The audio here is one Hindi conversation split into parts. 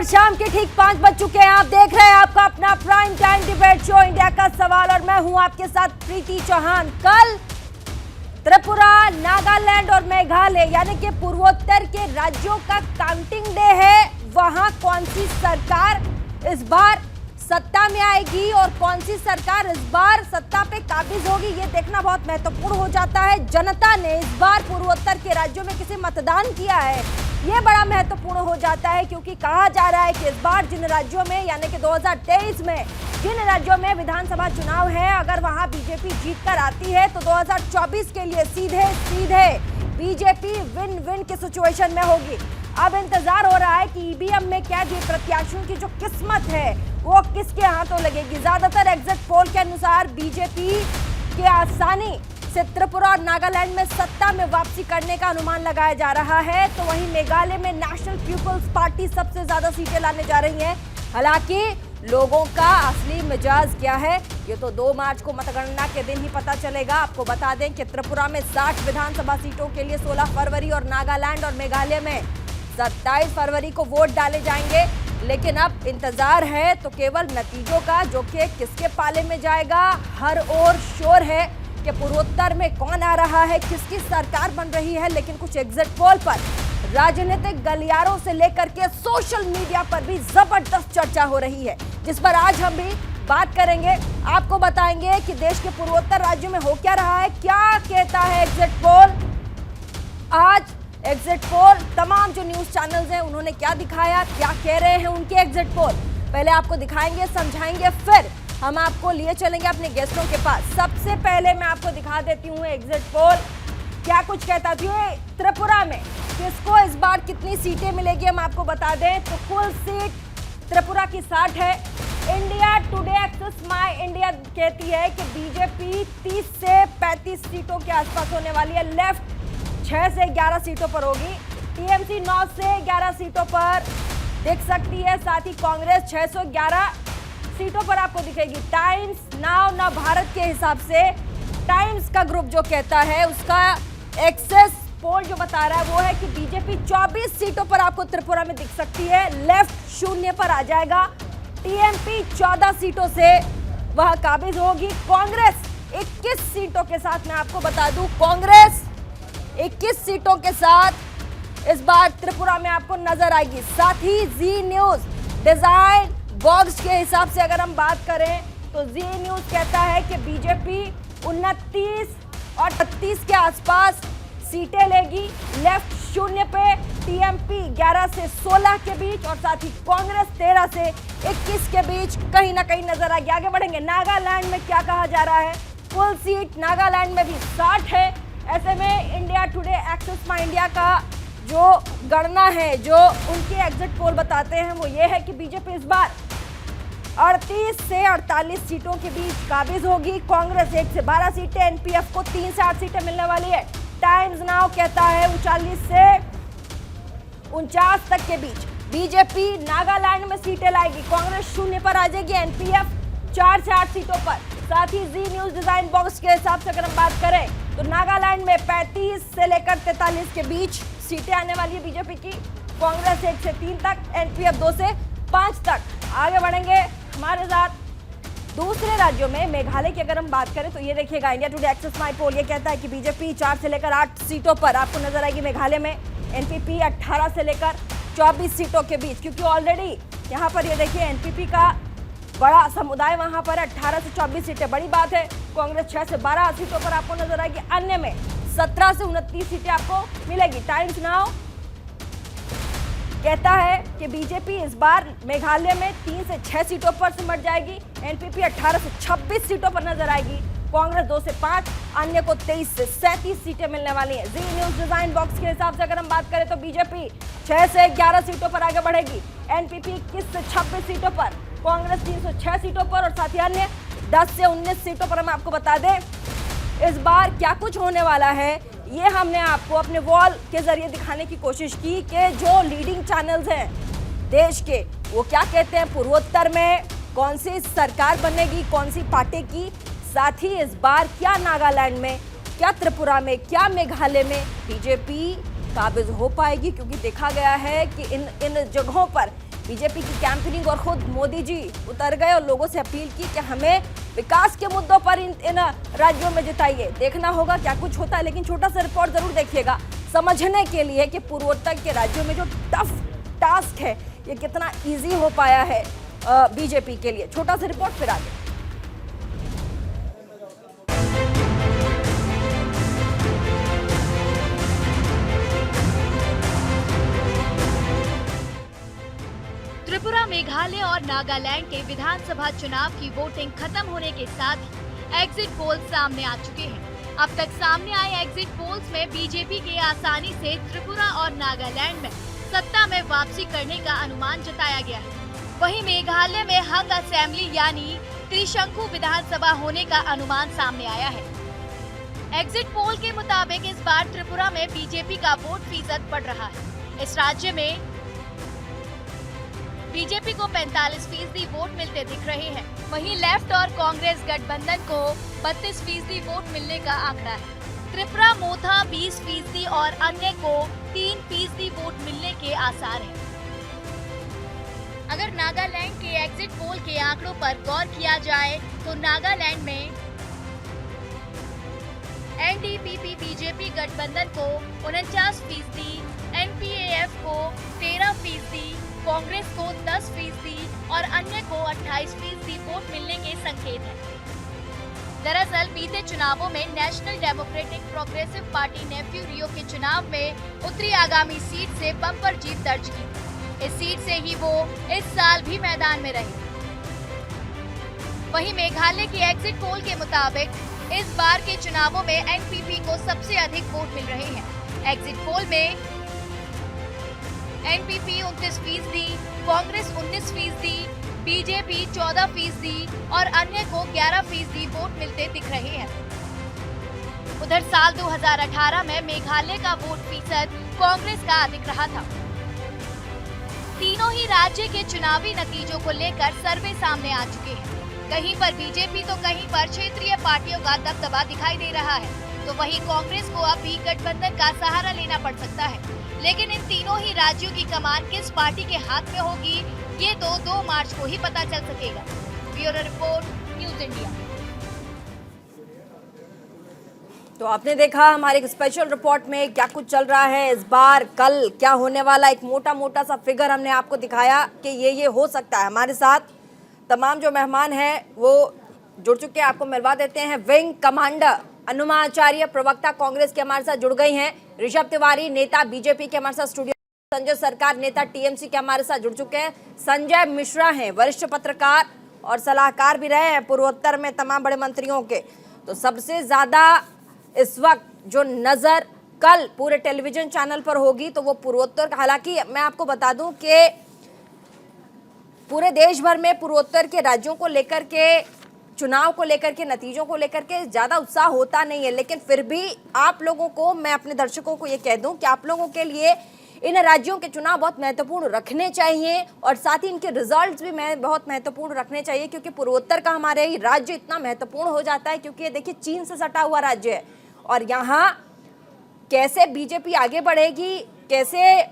शाम के ठीक 5 बज चुके हैं। आप देख रहे हैं आपका अपना prime time debate show India का सवाल और मैं हूं आपके साथ प्रीति चौहान। कल त्रिपुरा, नागालैंड और मेघालय यानी कि पूर्वोत्तर के राज्यों का काउंटिंग डे है। वहां कौन सी सरकार इस बार सत्ता में आएगी और कौन सी सरकार इस बार सत्ता पे काबिज होगी, ये देखना बहुत महत्वपूर्ण हो जाता है। जनता ने इस बार पूर्वोत्तर के राज्यों में किसे मतदान किया है, ये बड़ा महत्वपूर्ण हो जाता है, क्योंकि कहा जा रहा है कि इस बार जिन राज्यों में यानी कि 2023 में जिन राज्यों में विधानसभा चुनाव है, अगर वहां बीजेपी जीत कर आती है तो 2024 के लिए सीधे सीधे बीजेपी विन विन की सिचुएशन में होगी। अब इंतजार हो रहा है कि ईवीएम में कैद हुए प्रत्याशियों की जो किस्मत है वो किसके हाथों लगेगी। ज्यादातर एग्जिट पोल के अनुसार बीजेपी के आसानी से त्रिपुरा और नागालैंड में सत्ता में वापसी करने का अनुमान लगाया जा रहा है, तो वहीं मेघालय में नेशनल पीपुल्स पार्टी सबसे ज्यादा सीटें लाने जा रही है। हालांकि लोगों का असली मिजाज क्या है ये तो 2 मार्च को मतगणना के दिन ही पता चलेगा। आपको बता दें कि त्रिपुरा में 60 विधानसभा सीटों के लिए 16 फरवरी और नागालैंड और मेघालय में 27 फरवरी को वोट डाले जाएंगे। लेकिन अब इंतजार है तो केवल नतीजों का, जो कि किसके पाले में जाएगा। हर ओर शोर है कि पूर्वोत्तर में कौन आ रहा है, किसकी सरकार बन रही है, लेकिन कुछ एग्जिट पोल पर राजनीतिक गलियारों से लेकर के सोशल मीडिया पर भी जबरदस्त चर्चा हो रही है, जिस पर आज हम भी बात करेंगे। आपको बताएंगे कि देश के पूर्वोत्तर राज्यों में हो क्या रहा है, क्या कहता है एग्जिट पोल। आज एग्जिट पोल तमाम जो न्यूज चैनल्स हैं उन्होंने क्या दिखाया, क्या कह रहे हैं उनके एग्जिट पोल, पहले आपको दिखाएंगे, समझाएंगे, फिर हम आपको लिए चलेंगे अपने गेस्टों के पास। सबसे पहले मैं आपको दिखा देती हूँ एग्जिट पोल क्या कुछ कहता थी। त्रिपुरा में किसको इस बार कितनी सीटें मिलेगी हम आपको बता दें तो कुल सीट त्रिपुरा की 60 है। India Today Axis My India कहती है कि बीजेपी 30 से 35 सीटों के आसपास होने वाली है। लेफ्ट 6 से 11 सीटों पर होगी, टीएमसी 9 से 11 सीटों पर दिख सकती है, साथ ही कांग्रेस 611 सीटों पर आपको दिखेगी। टाइम्स नाउ ना भारत के हिसाब से टाइम्स का ग्रुप जो कहता है उसका एक्सेस पोल जो बता रहा है वो है कि बीजेपी 24 सीटों पर आपको त्रिपुरा में दिख सकती है। लेफ्ट 0 पर आ जाएगा, टीएमपी 14 सीटों से वह काबिज होगी। कांग्रेस 21 सीटों के साथ, मैं आपको बता दूं कांग्रेस 21 सीटों के साथ इस बार त्रिपुरा में आपको नजर आएगी। साथ ही जी न्यूज डिजाइन बॉक्स के हिसाब से अगर हम बात करें तो जी न्यूज कहता है कि बीजेपी 29 और 36 के आसपास सीटें लेगी। लेफ्ट 0 पे, टीएमपी 11 से 16 के बीच और साथ ही कांग्रेस 13 से 21 के बीच कहीं ना कहीं नजर आएगी। आगे बढ़ेंगे, नागालैंड में क्या कहा जा रहा है। कुल सीट नागालैंड में भी 60 है। ऐसे में India Today Axis My India का जो गणना है, जो उनके एग्जिट पोल बताते हैं वो ये है कि बीजेपी इस बार 38 से 48 सीटों के बीच काबिज होगी। कांग्रेस 1 से 12 सीटें, एनपीएफ को 3 से 8 सीटें मिलने वाली है। टाइम्स नाउ कहता है 39 से 49 तक के बीच बीजेपी नागालैंड में सीटें लाएगी। कांग्रेस 0 पर आ जाएगी, एनपीएफ 4 से 8 सीटों पर। साथ ही जी न्यूज डिजाइन बॉक्स के हिसाब से अगर हम बात करें तो नागालैंड में 35 से लेकर 43 के बीच सीटें आने वाली है बीजेपी की। कांग्रेस 1 से 3 तक, एनपीएफ 2 से 5 तक। आगे बढ़ेंगे हमारे साथ दूसरे राज्यों में। मेघालय की अगर हम बात करें तो ये देखिएगा, इंडिया टुडे एक्सेस माय पोल ये कहता है कि बीजेपी 4 से लेकर 8 सीटों पर आपको नजर आएगी मेघालय में। एनपीपी 18 से लेकर 24 सीटों के बीच, क्योंकि ऑलरेडी यहाँ पर ये देखिए एनपीपी का बड़ा समुदाय वहां पर 18 से 24 सीटें, बड़ी बात है। कांग्रेस 6 से 12 सीटों पर आपको नजर आएगी। अन्य में 17 से 29 सीटें आपको मिलेगी। टाइम्स नाउ कहता है कि बीजेपी इस बार मेघालय में 3 से 6 सीटों पर सिमट जाएगी। एनपीपी 18 से 26 सीटों पर नजर आएगी। कांग्रेस 2 से 5, अन्य को 23 से 37 सीटें मिलने वाली हैं। जी न्यूज डिजाइन बॉक्स के हिसाब से अगर हम बात करें तो बीजेपी 6 से 11 सीटों पर आगे बढ़ेगी। एनपीपी 21 से 26 सीटों पर, कांग्रेस 306 सीटों पर और साथ ही अन्य 10 से 19 सीटों पर। हम आपको बता दें इस बार क्या कुछ होने वाला है, ये हमने आपको अपने वॉल के जरिए दिखाने की कोशिश की कि जो लीडिंग चैनल्स हैं देश के वो क्या कहते हैं, पूर्वोत्तर में कौन सी सरकार बनेगी, कौन सी पार्टी की। साथ ही इस बार क्या नागालैंड में, क्या त्रिपुरा में, क्या मेघालय में बीजेपी काबिज हो पाएगी, क्योंकि देखा गया है कि इन जगहों पर बीजेपी की कैंपेनिंग और खुद मोदी जी उतर गए और लोगों से अपील की कि हमें विकास के मुद्दों पर इन राज्यों में जिताइए। देखना होगा क्या कुछ होता है, लेकिन छोटा सा रिपोर्ट जरूर देखिएगा समझने के लिए कि पूर्वोत्तर के राज्यों में जो टफ टास्क है ये कितना इजी हो पाया है बीजेपी के लिए। छोटा सा रिपोर्ट फिर आगे। त्रिपुरा, मेघालय और नागालैंड के विधानसभा चुनाव की वोटिंग खत्म होने के साथ ही एग्जिट पोल सामने आ चुके हैं। अब तक सामने आए एग्जिट पोल्स में बीजेपी के आसानी से त्रिपुरा और नागालैंड में सत्ता में वापसी करने का अनुमान जताया गया है। वहीं मेघालय में हंग असेंबली यानी त्रिशंकु विधानसभा होने का अनुमान सामने आया है। एग्जिट पोल के मुताबिक इस बार त्रिपुरा में बीजेपी का वोट फीसद बढ़ रहा है। इस राज्य में बीजेपी को 45% वोट मिलते दिख रहे हैं। वहीं लेफ्ट और कांग्रेस गठबंधन को 32% वोट मिलने का आंकड़ा है। त्रिपुरा मोथा 20% और अन्य को 3% वोट मिलने के आसार हैं। अगर नागालैंड के एग्जिट पोल के आंकड़ों पर गौर किया जाए तो नागालैंड में एनडीपीपी बीजेपी गठबंधन को 49%, एनपीएफ को 13%, कांग्रेस को 10% और अन्य को 28% वोट मिलने के संकेत हैं। दरअसल बीते चुनावों में नेशनल डेमोक्रेटिक प्रोग्रेसिव पार्टी ने फ्यूरियो के चुनाव में उत्तरी आगामी सीट से बम्पर जीत दर्ज की। इस सीट से ही वो इस साल भी मैदान में रहे। वहीं मेघालय की एग्जिट पोल के मुताबिक इस बार के चुनावों में एनपीपी को सबसे अधिक वोट मिल रहे हैं। एग्जिट पोल में एनपीपी 29%, कांग्रेस 19%, बीजेपी 14% और अन्य को 11% वोट मिलते दिख रहे हैं। उधर साल 2018 में मेघालय का वोट फीसद कांग्रेस का अधिक रहा था। तीनों ही राज्य के चुनावी नतीजों को लेकर सर्वे सामने आ चुके हैं। कहीं पर बीजेपी तो कहीं पर क्षेत्रीय पार्टियों का दबदबा दिखाई दे रहा है, तो वहीं कांग्रेस को अब भी गठबंधन का सहारा लेना पड़ सकता है। लेकिन इन तीनों ही राज्यों की कमान किस पार्टी के हाथ में होगी, ये तो 2 मार्च को ही पता चल सकेगा। Bureau report, news India. तो आपने देखा हमारे एक स्पेशल रिपोर्ट में क्या कुछ चल रहा है इस बार, कल क्या होने वाला, एक मोटा सा फिगर हमने आपको दिखाया कि ये हो सकता है। हमारे साथ तमाम जो मेहमान हैं वो जुड़ चुके हैं, आपको मिलवा देते हैं। विंग कमांडर अनुमा आचार्य, प्रवक्ता कांग्रेस के हमारे साथ जुड़ गई हैं। ऋषभ तिवारी, नेता बीजेपी के हमारे साथ स्टूडियो। संजय सरकार, नेता टीएमसी के हमारे साथ जुड़ चुके हैं। संजय मिश्रा हैं, वरिष्ठ पत्रकार और सलाहकार भी रहे हैं पूर्वोत्तर में तमाम बड़े मंत्रियों के। तो सबसे ज्यादा इस वक्त जो नजर कल पूरे टेलीविजन चैनल पर होगी तो वो पूर्वोत्तर। हालांकि मैं आपको बता दूं कि पूरे देश भर में पूर्वोत्तर के राज्यों को लेकर के, चुनाव को लेकर के, नतीजों को लेकर के ज्यादा उत्साह होता नहीं है, लेकिन फिर भी आप लोगों को, मैं अपने दर्शकों को ये कह दूं कि आप लोगों के लिए इन राज्यों के चुनाव बहुत महत्वपूर्ण रखने चाहिए और साथ ही इनके रिजल्ट्स भी बहुत महत्वपूर्ण रखने चाहिए, क्योंकि पूर्वोत्तर का हमारे ही राज्य इतना महत्वपूर्ण हो जाता है क्योंकि ये देखिए चीन से सटा हुआ राज्य है और यहाँ कैसे बीजेपी आगे बढ़ेगी, कैसे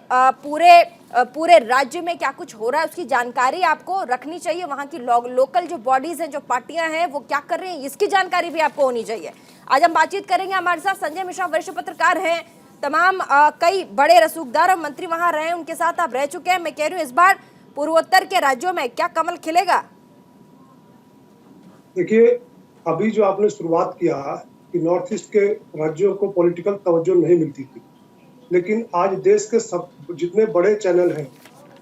पूरे राज्य में क्या कुछ हो रहा है उसकी जानकारी आपको रखनी चाहिए। वहाँ की लोकल जो बॉडीज हैं, जो पार्टियां हैं, वो क्या कर रही हैं, इसकी जानकारी भी आपको होनी चाहिए। आज हम बातचीत करेंगे। हमारे साथ संजय मिश्रा, वरिष्ठ पत्रकार हैं, तमाम कई बड़े रसूखदार और मंत्री वहाँ रहे हैं, उनके साथ आप रह चुके हैं। मैं कह रही हूँ इस बार पूर्वोत्तर के राज्यों में क्या कमल खिलेगा? देखिए, अभी जो आपने शुरुआत किया कि नॉर्थ ईस्ट के राज्यों को पॉलिटिकल तवज्जो नहीं मिलती थी, लेकिन आज देश के सब जितने बड़े चैनल हैं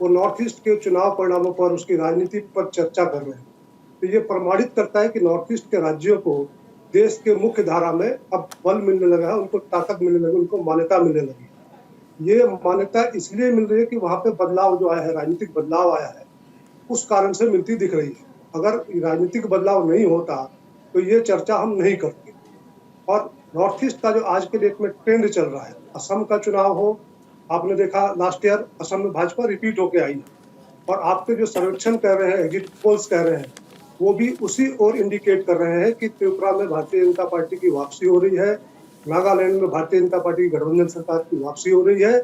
वो नॉर्थ ईस्ट के चुनाव परिणामों पर, उसकी राजनीति पर चर्चा कर रहे हैं। तो ये प्रमाणित करता है कि नॉर्थ ईस्ट के राज्यों को देश के मुख्य धारा में अब बल मिलने लगा है, उनको ताकत मिलने लगी, उनको मान्यता मिलने लगी। ये मान्यता इसलिए मिल रही है कि वहाँ पे बदलाव जो आया है, राजनीतिक बदलाव आया है, उस कारण से मिलती दिख रही है। अगर राजनीतिक बदलाव नहीं होता तो ये चर्चा हम नहीं करते। और नॉर्थ ईस्ट का जो आज के डेट में ट्रेंड चल रहा है, असम का चुनाव हो, आपने देखा लास्ट ईयर असम में भाजपा रिपीट होके आई है, और आपके जो सर्वेक्षण कह रहे हैं, एग्जिट पोल्स कह रहे हैं, वो भी उसी ओर इंडिकेट कर रहे हैं कि त्रिपुरा में भारतीय जनता पार्टी की वापसी हो रही है, नागालैंड में भारतीय जनता पार्टी की गठबंधन सरकार की वापसी हो रही है,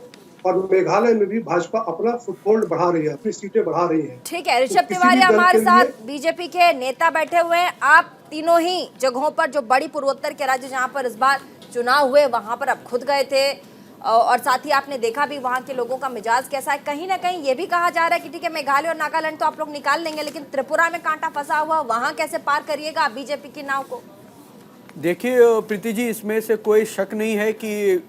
और मेघालय में भी भाजपा अपना फुटहोल्ड बढ़ा रही है, अपनी सीटें बढ़ा रही है। ठीक है, ऋषभ किसी तिवारी भी दल हमारे के साथ लिए- बीजेपी के नेता बैठे हुए हैं। आप तीनों ही जगहों पर, जो बड़ी पूर्वोत्तर के राज्य जहां पर इस बार चुनाव हुए, वहां पर आप खुद गए थे और साथ ही आपने देखा भी वहां के लोगों का मिजाज कैसा है। कहीं ना कहीं ये भी कहा जा रहा है कि ठीक है, मेघालय और नागालैंड तो आप लोग निकाल लेंगे, लेकिन त्रिपुरा में कांटा फंसा हुआ, वहां कैसे पार करिएगा आप बीजेपी की नाव को? देखिए प्रीति जी, इसमें से कोई शक नहीं है कि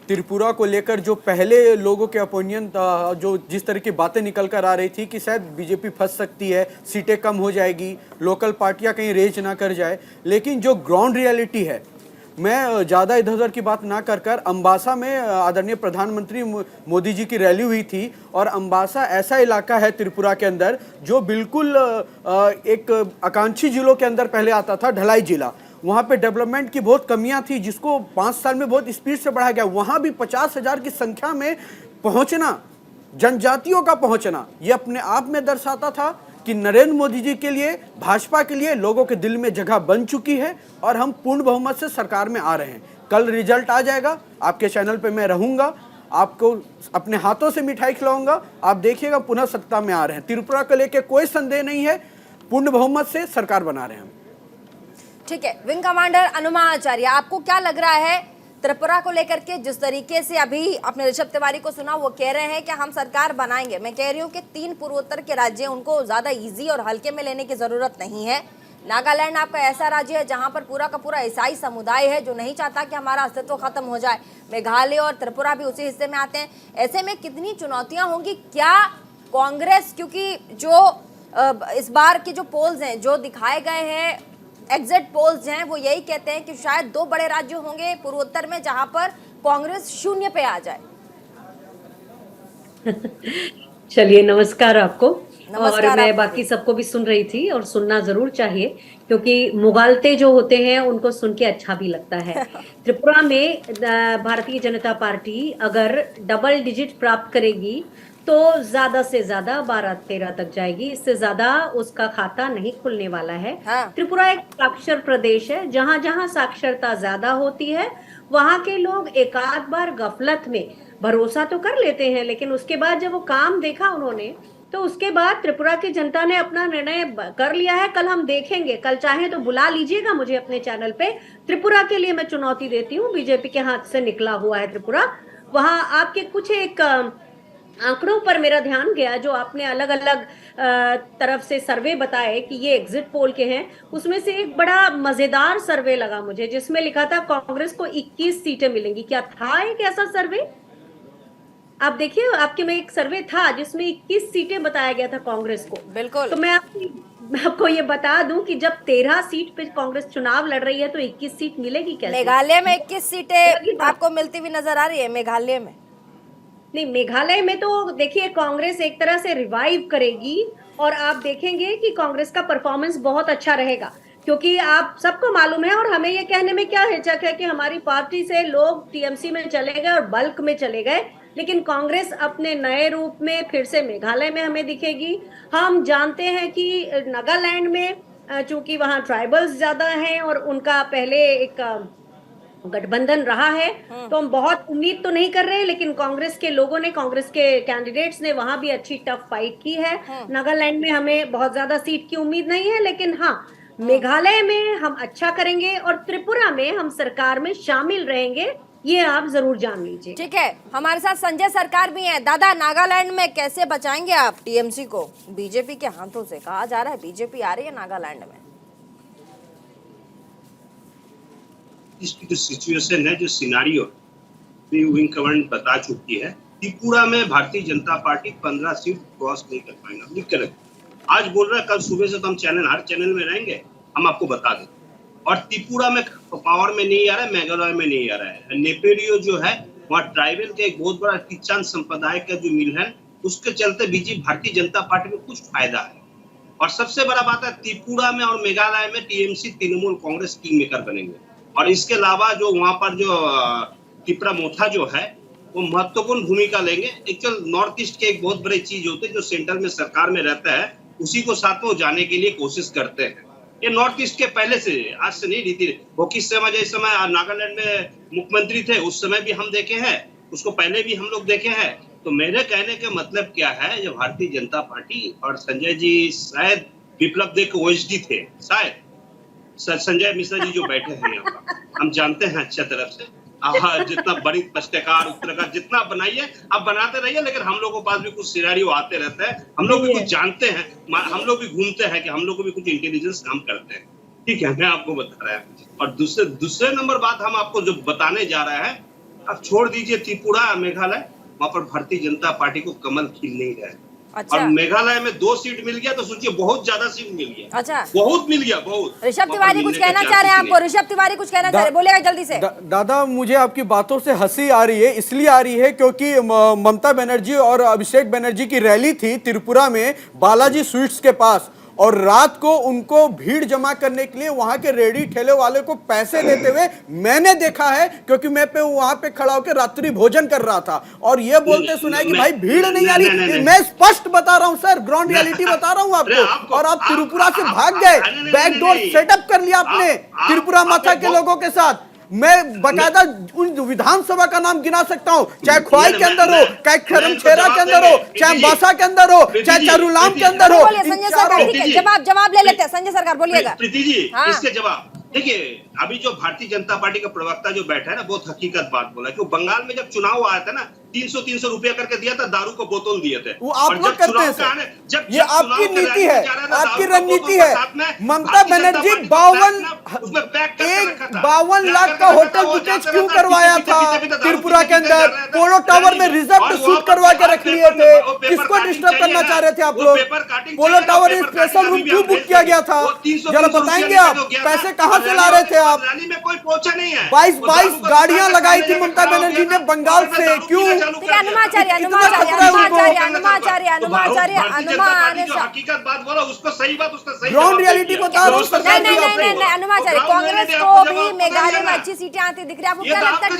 त्रिपुरा को लेकर जो पहले लोगों के ओपिनियन था, जो जिस तरह की बातें निकल कर आ रही थी कि शायद बीजेपी फंस सकती है, सीटें कम हो जाएगी, लोकल पार्टियां कहीं रेज ना कर जाए, लेकिन जो ग्राउंड रियलिटी है, मैं ज़्यादा इधर उधर की बात ना कर अम्बासा में आदरणीय प्रधानमंत्री मोदी जी की रैली हुई थी, और अम्बासा ऐसा इलाका है त्रिपुरा के अंदर जो बिल्कुल एक आकांक्षी जिलों के अंदर पहले आता था, ढलाई जिला। वहाँ पे डेवलपमेंट की बहुत कमियां थी, जिसको 5 साल में बहुत स्पीड से बढ़ाया गया। वहाँ भी 50,000 की संख्या में पहुँचना, जनजातियों का पहुँचना, ये अपने आप में दर्शाता था कि नरेंद्र मोदी जी के लिए, भाजपा के लिए लोगों के दिल में जगह बन चुकी है और हम पूर्ण बहुमत से सरकार में आ रहे हैं। कल रिजल्ट आ जाएगा, आपके चैनल पे मैं रहूँगा, आपको अपने हाथों से मिठाई खिलाऊंगा, आप देखिएगा पुनः सत्ता में आ रहे हैं। त्रिपुरा को लेकर कोई संदेह नहीं है, पूर्ण बहुमत से सरकार बना रहे हैं हम। ठीक है, विंग कमांडर अनुमा आचार्य, आपको क्या लग रहा है त्रिपुरा को लेकर के? जिस तरीके से अभी आपने ऋषभ तिवारी को सुना, वो कह रहे हैं कि हम सरकार बनाएंगे। मैं कह रही हूँ कि 3 पूर्वोत्तर के राज्य, उनको ज्यादा इजी और हल्के में लेने की जरूरत नहीं है। नागालैंड आपका ऐसा राज्य है जहां पर पूरा का पूरा ईसाई समुदाय है जो नहीं चाहता कि हमारा अस्तित्व खत्म हो जाए। मेघालय और त्रिपुरा भी उसी हिस्से में आते हैं। ऐसे में कितनी चुनौतियां होंगी? क्या कांग्रेस, क्योंकि जो इस बार के जो पोल्स हैं, जो दिखाए गए हैं, एग्जिट पोल्स हैं, वो यही कहते हैं कि शायद 2 बड़े राज्य होंगे पूर्वोत्तर में जहां पर कांग्रेस 0 पे आ जाए। चलिए, नमस्कार आपको। नमस्कार और मैं आपको बाकी सबको भी सुन रही थी, और सुनना जरूर चाहिए, क्योंकि मुगालते जो होते हैं उनको सुन के अच्छा भी लगता है। त्रिपुरा में भारतीय जनता पार्टी अगर डबल डिजिट प्राप्त करेगी तो ज्यादा से ज्यादा 12-13 तक जाएगी, इससे ज्यादा उसका खाता नहीं खुलने वाला है। हाँ। त्रिपुरा एक साक्षर प्रदेश है, जहां जहां साक्षरता ज्यादा होती है वहां के लोग एक आध बार गफलत में भरोसा तो कर लेते हैं, लेकिन उसके बाद जब वो काम देखा उन्होंने, तो उसके बाद त्रिपुरा की जनता ने अपना निर्णय कर लिया है। कल हम देखेंगे, कल चाहे तो बुला लीजिएगा मुझे अपने चैनल पे। त्रिपुरा के लिए मैं चुनौती देती हूँ, बीजेपी के हाथ से निकला हुआ है त्रिपुरा। वहां आपके कुछ एक आंकड़ों पर मेरा ध्यान गया, जो आपने अलग अलग तरफ से सर्वे बताए कि ये एग्जिट पोल के हैं। उसमें से एक बड़ा मजेदार सर्वे लगा मुझे, जिसमें लिखा था कांग्रेस को 21 सीटें मिलेंगी। क्या था एक ऐसा सर्वे? आप देखिए, आपके में एक सर्वे था जिसमें 21 सीटें बताया गया था कांग्रेस को। बिल्कुल। तो मैं आपको ये बता दूं कि जब 13 सीट पे कांग्रेस चुनाव लड़ रही है तो 21 सीट मिलेगी कैसे? मेघालय में 21 सीटें आपको मिलती हुई नजर आ रही है। मेघालय में नहीं, मेघालय में तो देखिए कांग्रेस एक तरह से रिवाइव करेगी, और आप देखेंगे कि कांग्रेस का परफॉर्मेंस बहुत अच्छा रहेगा, क्योंकि आप सबको मालूम है, और हमें ये कहने में क्या हिचक है कि हमारी पार्टी से लोग टीएमसी में चले गए और बल्क में चले गए, लेकिन कांग्रेस अपने नए रूप में फिर से मेघालय में हमें दिखेगी। हम जानते हैं कि नागालैंड में चूंकि वहाँ ट्राइबल्स ज्यादा हैं और उनका पहले एक गठबंधन रहा है, तो हम बहुत उम्मीद तो नहीं कर रहे, लेकिन कांग्रेस के लोगों ने, कांग्रेस के कैंडिडेट्स ने वहां भी अच्छी टफ फाइट की है। नागालैंड में हमें बहुत ज्यादा सीट की उम्मीद नहीं है, लेकिन हाँ, मेघालय में हम अच्छा करेंगे और त्रिपुरा में हम सरकार में शामिल रहेंगे, ये आप जरूर जान लीजिए। ठीक है, हमारे साथ संजय सरकार भी हैं। दादा, नागालैंड में कैसे बचाएंगे आप टीएमसी को बीजेपी के हाथों से? कहा जा रहा है बीजेपी आ रही है नागालैंड में। इसकी जो सिचुएशन है, जो सिनारियो विंग कमांड बता चुकी है, त्रिपुरा में Bharatiya Janata party 15 seat cross नहीं कर पाएगा। लिख के रखें, आज बोल रहा है, कल सुबह से तो हम हर चैनल में रहेंगे, हम आपको बता दें। और त्रिपुरा में पावर में नहीं आ रहा है, मेघालय में नहीं आ रहा है। नेपेरियो जो है, वहाँ ट्राइबल के एक बहुत बड़ा किसान संप्रदाय का जो मिल है, उसके चलते बीजेपी भारतीय जनता पार्टी में कुछ फायदा है। और सबसे बड़ा बात है, त्रिपुरा में और मेघालय में TMC Trinamool Congress king maker बनेंगे। और इसके अलावा जो वहां पर जो त्रिपुरा मोथा जो है, वो महत्वपूर्ण भूमिका लेंगे। एक्चुअल नॉर्थ ईस्ट के एक बहुत बड़ी चीज होती है, जो सेंटर में सरकार में रहता है, उसी को साथ में जाने के लिए कोशिश करते हैं। ये नॉर्थ ईस्ट के पहले से, आज से नहीं, रीति वो किस समय, जैसे समय नागालैंड में मुख्यमंत्री थे उस समय भी हम देखे हैं, उसको पहले भी हम लोग देखे हैं। तो मेरे कहने के मतलब क्या है, जो भारतीय जनता पार्टी और संजय जी शायद विप्लव देव के ओएसडी थे, शायद संजय मिश्रा जी जो बैठे हैं यहाँ पर, हम जानते हैं अच्छे तरफ से। जितना बड़ी पत्रकार उत्तरकार जितना बनाइए आप बनाते रहिए, लेकिन हम लोगों के पास भी कुछ सिनेरियो आते रहते हैं, हम लोग भी कुछ जानते हैं, हम लोग भी घूमते हैं कि हम लोग को भी कुछ इंटेलिजेंस काम करते हैं। ठीक है, मैं आपको बता रहा हूँ। और दूसरे नंबर बात हम आपको जो बताने जा रहे हैं, आप छोड़ दीजिए त्रिपुरा मेघालय, वहां पर भारतीय जनता पार्टी को कमल खिल नहीं रहा है। अच्छा। और मेघालय में 2 सीट मिल गया तो सोचिए बहुत ज्यादा सीट मिल गया। अच्छा, बहुत मिल गया, बहुत। ऋषभ तिवारी कुछ कहना चाह रहे हैं आपको? ऋषभ तिवारी कुछ कहना चाह रहे हैं, बोलिएगा जल्दी से। दादा, मुझे आपकी बातों से हंसी आ रही है, इसलिए आ रही है क्योंकि ममता बनर्जी और अभिषेक बनर्जी की रैली थी त्रिपुरा में बालाजी स्वीट्स के पास, और रात को उनको भीड़ जमा करने के लिए वहां के रेडी ठेले वाले को पैसे देते हुए मैंने देखा है, क्योंकि मैं वहां पे खड़ा होकर रात्रि भोजन कर रहा था, और ये बोलते सुना है कि भाई भीड़ नहीं आ रही। मैं स्पष्ट बता रहा हूं सर, ग्राउंड रियलिटी बता रहा हूं आपको। और आप त्रिपुरा से भाग गए, बैकडोर सेटअप कर लिया आपने त्रिपुरा माथा के लोगों के साथ। मैं बकायदा उन विधानसभा का नाम गिना सकता हूं, चाहे ख्वाई के अंदर हो, चाहे खरमखेरा के अंदर हो, चाहे बासा के अंदर हो, चाहे चारूलाम के अंदर हो। संजय सरकार जवाब ले लेते हैं। संजय सरकार बोलिएगा। प्रीति जी, हाँ। इसके जवाब देखिए, अभी जो भारतीय जनता पार्टी का प्रवक्ता जो बैठा है ना, बहुत हकीकत बात बोला कि बंगाल में जब चुनाव आया था ना, 300 रुपया करके दिया था, दारू को बोतल दिए थे। वो आप लोग करते हैं सर, ये आपकी नीति है, आपकी रणनीति है। ममता बनर्जी 52 लाख का होटल बुकेज क्यों करवाया था त्रिपुरा के अंदर? पोलो टावर में रिजर्व शूट करवा के रख लिए थे, किसको डिस्टर्ब करना चाह रहे थे आप लोग? पोलो टावर में स्पेशल रूम क्यों बुक किया गया था, जरा बताएंगे आप? पैसे कहां से ला रहे थे आप? रैली में कोई पहुंचा नहीं है। 22 गाड़ियां लगाई थी ममता बनर्जी ने बंगाल से, क्यों? हकीकत बात बोला, उसको सही बात, उसका सही ग्राउंड रियलिटी बता रहा हूं। नहीं, अनुमाचार्य, कांग्रेस को भी मेघालय में अच्छी सीटें आती दिख रही है। आपको क्या लगता है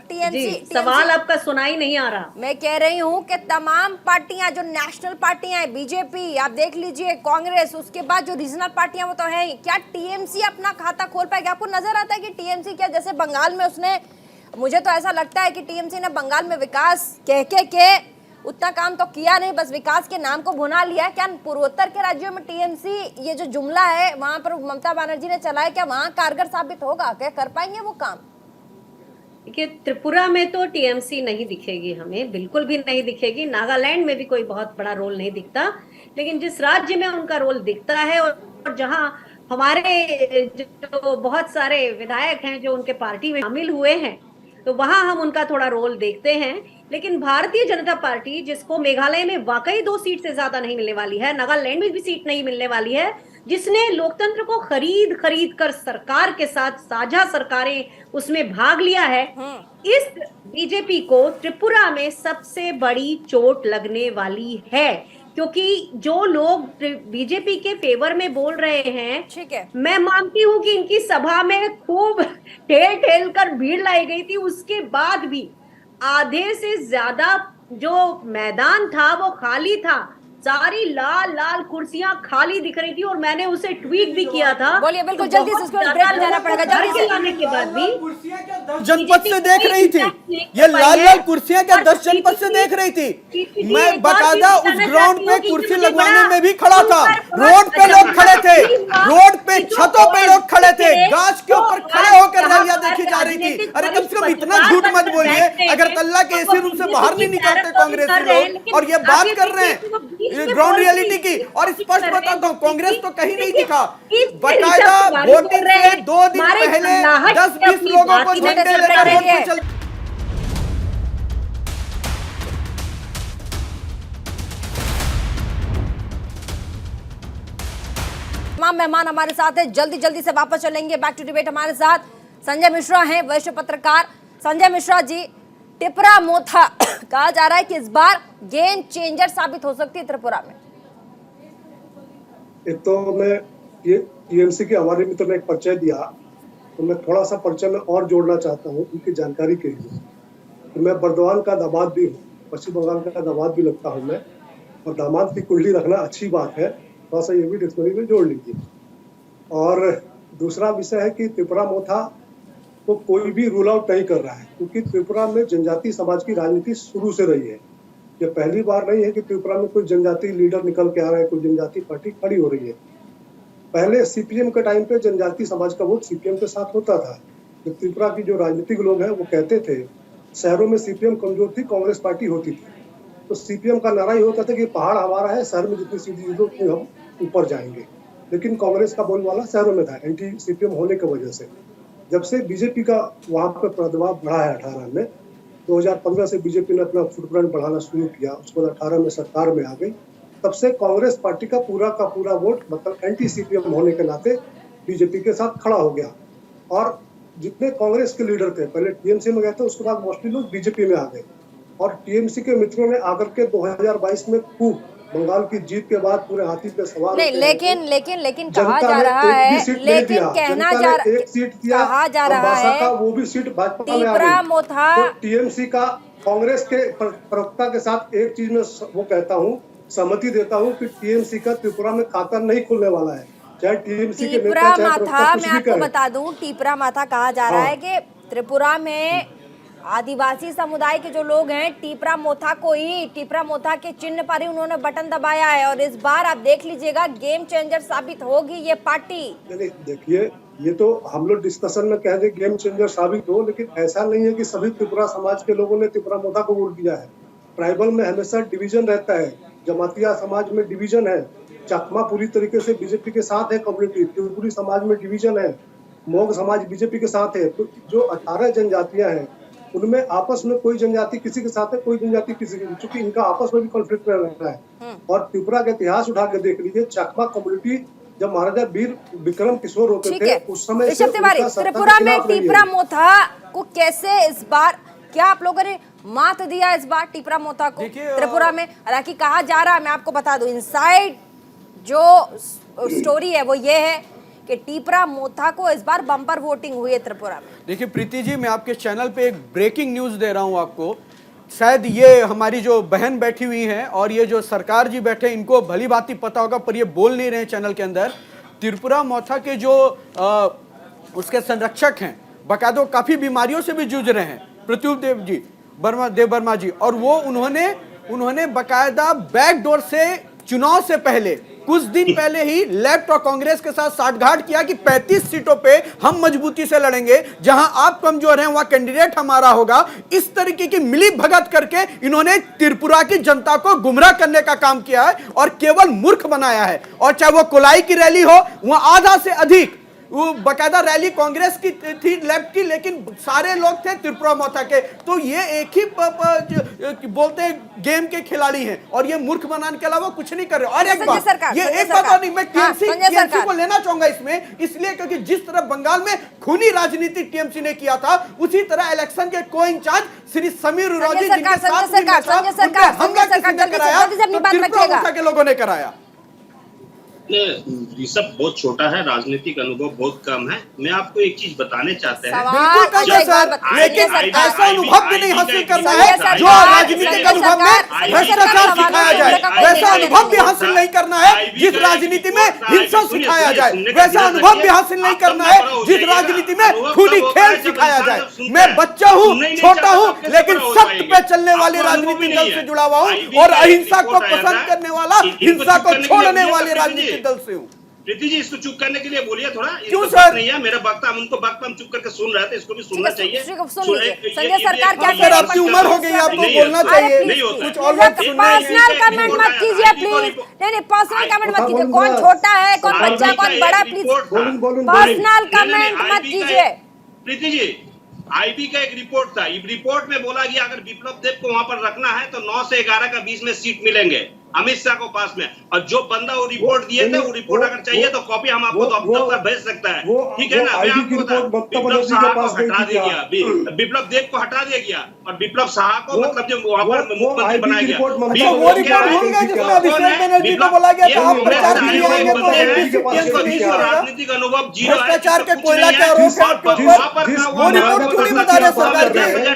टीएमसी? सवाल आपका सुनाई नहीं आ रहा। मैं कह रही हूँ कि तमाम पार्टियां जो नेशनल पार्टियां हैं, बीजेपी आप देख लीजिए, कांग्रेस, उसके बाद जो रीजनल पार्टियां वो तो है ही, क्या टीएमसी अपना खाता खोल पाएगी? आपको नजर आता है कि टीएमसी क्या, जैसे बंगाल में उसने, मुझे तो ऐसा लगता है कि टीएमसी ने बंगाल में विकास कह उतना काम तो किया नहीं, बस विकास के नाम को भुना लिया। क्या पूर्वोत्तर के राज्यों में टीएमसी, ये जो जुमला है वहां पर ममता बनर्जी ने चलाया, क्या वहां कारगर साबित होगा? क्या कर पाएंगे वो काम? देखिए, त्रिपुरा में तो टीएमसी नहीं दिखेगी, हमें बिल्कुल भी नहीं दिखेगी। नागालैंड में भी कोई बहुत बड़ा रोल नहीं दिखता, लेकिन जिस राज्य में उनका रोल दिखता है और जहां हमारे जो बहुत सारे विधायक हैं जो उनके पार्टी में शामिल हुए हैं, तो वहां हम उनका थोड़ा रोल देखते हैं। लेकिन भारतीय जनता पार्टी, जिसको मेघालय में वाकई 2 सीट से ज्यादा नहीं मिलने वाली है, नागालैंड में भी सीट नहीं मिलने वाली है, जिसने लोकतंत्र को खरीद कर सरकार के साथ साझा सरकारें उसमें भाग लिया है, इस बीजेपी को त्रिपुरा में सबसे बड़ी चोट लगने वाली है। क्योंकि जो लोग बीजेपी के फेवर में बोल रहे हैं, ठीक है, मैं मानती हूं कि इनकी सभा में खूब ठेल कर भीड़ लाई गई थी, उसके बाद भी आधे से ज्यादा जो मैदान था वो खाली था। सारी लाल कुर्सियां खाली दिख रही थी और मैंने उसे ट्वीट भी किया था। बोलिए, बिल्कुल जल्दी से, उसको ब्रेक में जाना पड़ेगा। जल्दी से लाने के बाद भी जनपद से देख रही थी, ये लाल कुर्सियां क्या 10 जनपद से देख रही थी। मैं बकायदा उस ग्राउंड पे कुर्सी लगवाने में भी खड़ा था, रोड पे लोग खड़े थे, रोड पे छतों पे लोग खड़े थे, गाछ के ऊपर खड़े होकर रैलियां देखी जा रही थी। अरे कम से कम इतना झूठ मत बोलिए, अगर तल्ला के एसी रूम से बाहर नहीं निकलते कांग्रेसी लोग, और ये बात कर रहे हैं ग्राउंड रियलिटी की। और स्पष्ट बताता हूँ, कांग्रेस तो कहीं नहीं दिखा, बकायदा वोटिंग से 2 दिन पहले 10-20 लोगों को झंडे लेकर रोड पे चल। तमाम मेहमान हमारे साथ हैं, जल्दी से वापस चलेंगे। बैक टू डिबेट हमारे साथ संजय मिश्रा हैं, वरिष्ठ पत्रकार। संजय मिश्रा जी, त्रिपुरा मोथा कहा जा रहा है कि इस बार गेम चेंजर साबित हो सकती है त्रिपुरा में। एक तो मैं ये टीएमसी के हमारे मित्र ने एक परिचय दिया, तो मैं थोड़ा सा परिचय में और जोड़ना चाहता हूँ उनकी जानकारी के लिए। तो मैं बर्दवान का दामाद भी हूँ, पश्चिम बंगाल का दामाद भी लगता हूँ मैं, और दामाद की कुंडली रखना अच्छी बात है, थोड़ा सा ये भी डिक्शनरी में जोड़ लीजिए। और दूसरा विषय है कि त्रिपुरा मोथा तो कोई भी रूल आउट नहीं कर रहा है, क्योंकि त्रिपुरा में जनजाति समाज की राजनीति शुरू से रही है। ये पहली बार नहीं है कि त्रिपुरा में कोई जनजाति लीडर निकल के आ रहा है, कोई जनजाति पार्टी खड़ी हो रही है। पहले सीपीएम के टाइम पे जनजाति समाज का वोट सीपीएम के साथ होता था। जो त्रिपुरा की जो राजनीतिक लोग हैं वो कहते थे शहरों में सीपीएम कमजोर थी, कांग्रेस पार्टी होती थी, तो सीपीएम का नारा ही होता था कि पहाड़ हमारा है, शहर में जितनी सीधी जीतो उतनी हम ऊपर जाएंगे। लेकिन कांग्रेस का बोलबाला शहरों में था, एंटी सीपीएम होने की वजह से। जब से बीजेपी का वहां पर प्रभाव बढ़ा है 18 में, 2015 से बीजेपी ने अपना फुटप्रिंट बढ़ाना शुरू किया, उसके बाद 18 में सरकार में आ गई, तब से कांग्रेस पार्टी का पूरा वोट मतलब एंटी सीपीएम होने के नाते बीजेपी के साथ खड़ा हो गया। और जितने कांग्रेस के लीडर थे पहले टीएमसी में गए थे, उसके बाद मोस्टली लोग बीजेपी में आ गए। और टीएमसी के मित्रों ने आकर के 2022 में खूब बंगाल की जीत के बाद पूरे हाथी पे सवार नहीं, लेकिन कहा जा रहा है, लेकिन कहना एक सीट दिया, कहा जा रहा है वो भी सीट भाजपा में आ टीपरा गई। मोथा तो टीएमसी का कांग्रेस के प्रवक्ता के साथ एक चीज में वो कहता हूँ, सहमति देता हूँ कि टीएमसी का त्रिपुरा में खाता नहीं खुलने वाला है, चाहे टीएमसी के टीपरा नेता चाहे माथा, प्रवक्ता कुछ मैं भी आपको कहे। बता दूं, टीपरा माथा कहा जा रहा है कि त्रिपुरा में आदिवासी समुदाय के जो लोग हैं टीपरा मोथा के चिन्ह पर ही उन्होंने बटन दबाया है। और इस बार आप देख लीजिएगा गेम चेंजर साबित होगी ये पार्टी। नहीं, देखिए ये तो हम लोग डिस्कशन में कह दे गेम चेंजर साबित हो, लेकिन ऐसा नहीं है कि सभी त्रिपुरा समाज के लोगों ने त्रिपुरा मोथा को वोट दिया है। ट्राइबल में हमेशा डिवीजन रहता है, जमातिया समाज में डिवीजन है, चकमा पूरी तरीके से बीजेपी के साथ है कम्युनिटी, त्रिपुरी समाज में डिवीजन है, मोग समाज बीजेपी के साथ है। तो जो 18 जनजातियां हैं उनमें आपस में कोई जनजाति किसी के साथ है, कोई जनजाति किसी के, चूंकि इनका आपस में भी कॉन्फ्लिक्ट रहता है। और त्रिपुरा का इतिहास उठा के देख लीजिए, चकमा कम्युनिटी जब महाराजा वीर विक्रम किशोर होते थे उस समय से त्रिपुरा में टीपरा मोथा को कैसे इस बार, क्या आप लोगों ने मात दिया इस बार टीपरा मोथा को त्रिपुरा में? हालांकि कहा जा रहा है, मैं आपको बता दूं, इनसाइड जो स्टोरी है वो ये है कि टीपरा मोथा को इस बार बम्पर वोटिंग हुई है त्रिपुरा में। देखिए प्रीति जी, मैं आपके चैनल पे एक ब्रेकिंग न्यूज दे रहा हूं आपको। शायद ये हमारी जो बहन बैठी हुई हैं और ये जो सरकार जी बैठे, इनको भली भांति पता होगा पर ये बोल नहीं रहे चैनल के अंदर। त्रिपुरा मोथा के जो उसके संरक्षक हैं, बाकायदा काफी बीमारियों से भी जूझ रहे हैं, प्रत्युप देव वर्मा जी, और वो उन्होंने बाकायदा बैकडोर से चुनाव से पहले कुछ दिन पहले ही लेफ्ट और कांग्रेस के साथ साठगांठ किया कि 35 सीटों पे हम मजबूती से लड़ेंगे, जहां आप कमजोर हैं वहां कैंडिडेट हमारा होगा। इस तरीके की मिली भगत करके इन्होंने त्रिपुरा की जनता को गुमराह करने का काम किया है और केवल मूर्ख बनाया है। और चाहे वो कोलाई की रैली हो, वहां आधा से अधिक वो बकायदा रैली कांग्रेस की थी, लेफ्ट की, लेकिन सारे लोग थे त्रिपुरा मोथा के। तो ये एक ही बोलते हैं गेम के खिलाड़ी हैं और ये मूर्ख बनाने के अलावा कुछ नहीं कर रहे। और एक बात, ये एक बात और नहीं, मैं टीएमसी को लेना चाहूंगा इसमें, इसलिए क्योंकि जिस तरह बंगाल में खूनी राजनीति टीएमसी ने किया था, उसी तरह इलेक्शन के को इंचार्ज श्री समीर उरावजी जिनके साथ त्रिपुरा के लोगों ने कराया। ऋषभ बहुत छोटा है, राजनीतिक अनुभव बहुत कम है। मैं आपको एक चीज बताने चाहते हैं, बिल्कुल कम सर, लेकिन ऐसा अनुभव भी नहीं हासिल करना है जो राजनीतिक अनुभव में भ्रष्टाचार सिखाया जाए, वैसा अनुभव भी हासिल नहीं करना है जिस राजनीति में हिंसा सिखाया जाए, वैसा अनुभव भी हासिल नहीं करना है जिस राजनीति में खूनी खेल सिखाया जाए। मैं बच्चा हूँ, छोटा हूँ, लेकिन सत्य पे चलने वाली राजनीतिक दल से जुड़ा हुआ हूँ और अहिंसा को पसंद करने वाला, हिंसा को छोड़ने वाली राजनीतिक दल से हूँ। प्रीति जी, इसको चुप करने के लिए बोलिए थोड़ा। क्यों सर? नहीं है मेरा वक्ता, हम उनको वक्त हम चुप करके सुन रहे थे, इसको भी सुनना चाहिए। संजय सरकार क्या सर, आपकी उम्र हो गई, आपको बोलना चाहिए, कुछ और लोग पर्सनल कमेंट मत कीजिए प्लीज। नहीं, पर्सनल कमेंट मत कीजिए, कौन छोटा है कौन बच्चा कौन बड़ा, प्लीज पर्सनल कमेंट मत कीजिए। प्रीति जी, आईबी का एक रिपोर्ट था, इस रिपोर्ट में बोला गया अगर विप्लव देव को वहां पर रखना है तो 9 से 11 का 20 में सीट मिलेंगे अमित शाह को पास में। और जो बंदा वो रिपोर्ट दिए थे, वो रिपोर्ट अगर चाहिए तो कॉपी हम आपको दफ्तर भेज सकता है, ठीक है ना। मैं आपको बता, विप्लव शाह को हटा दिया गया, विप्लव देव को हटा दिया गया और विप्लव शाह को मतलब जो वहां पर मुख्यमंत्री बनाया गया, राजनीतिक अनुभव जीरो है।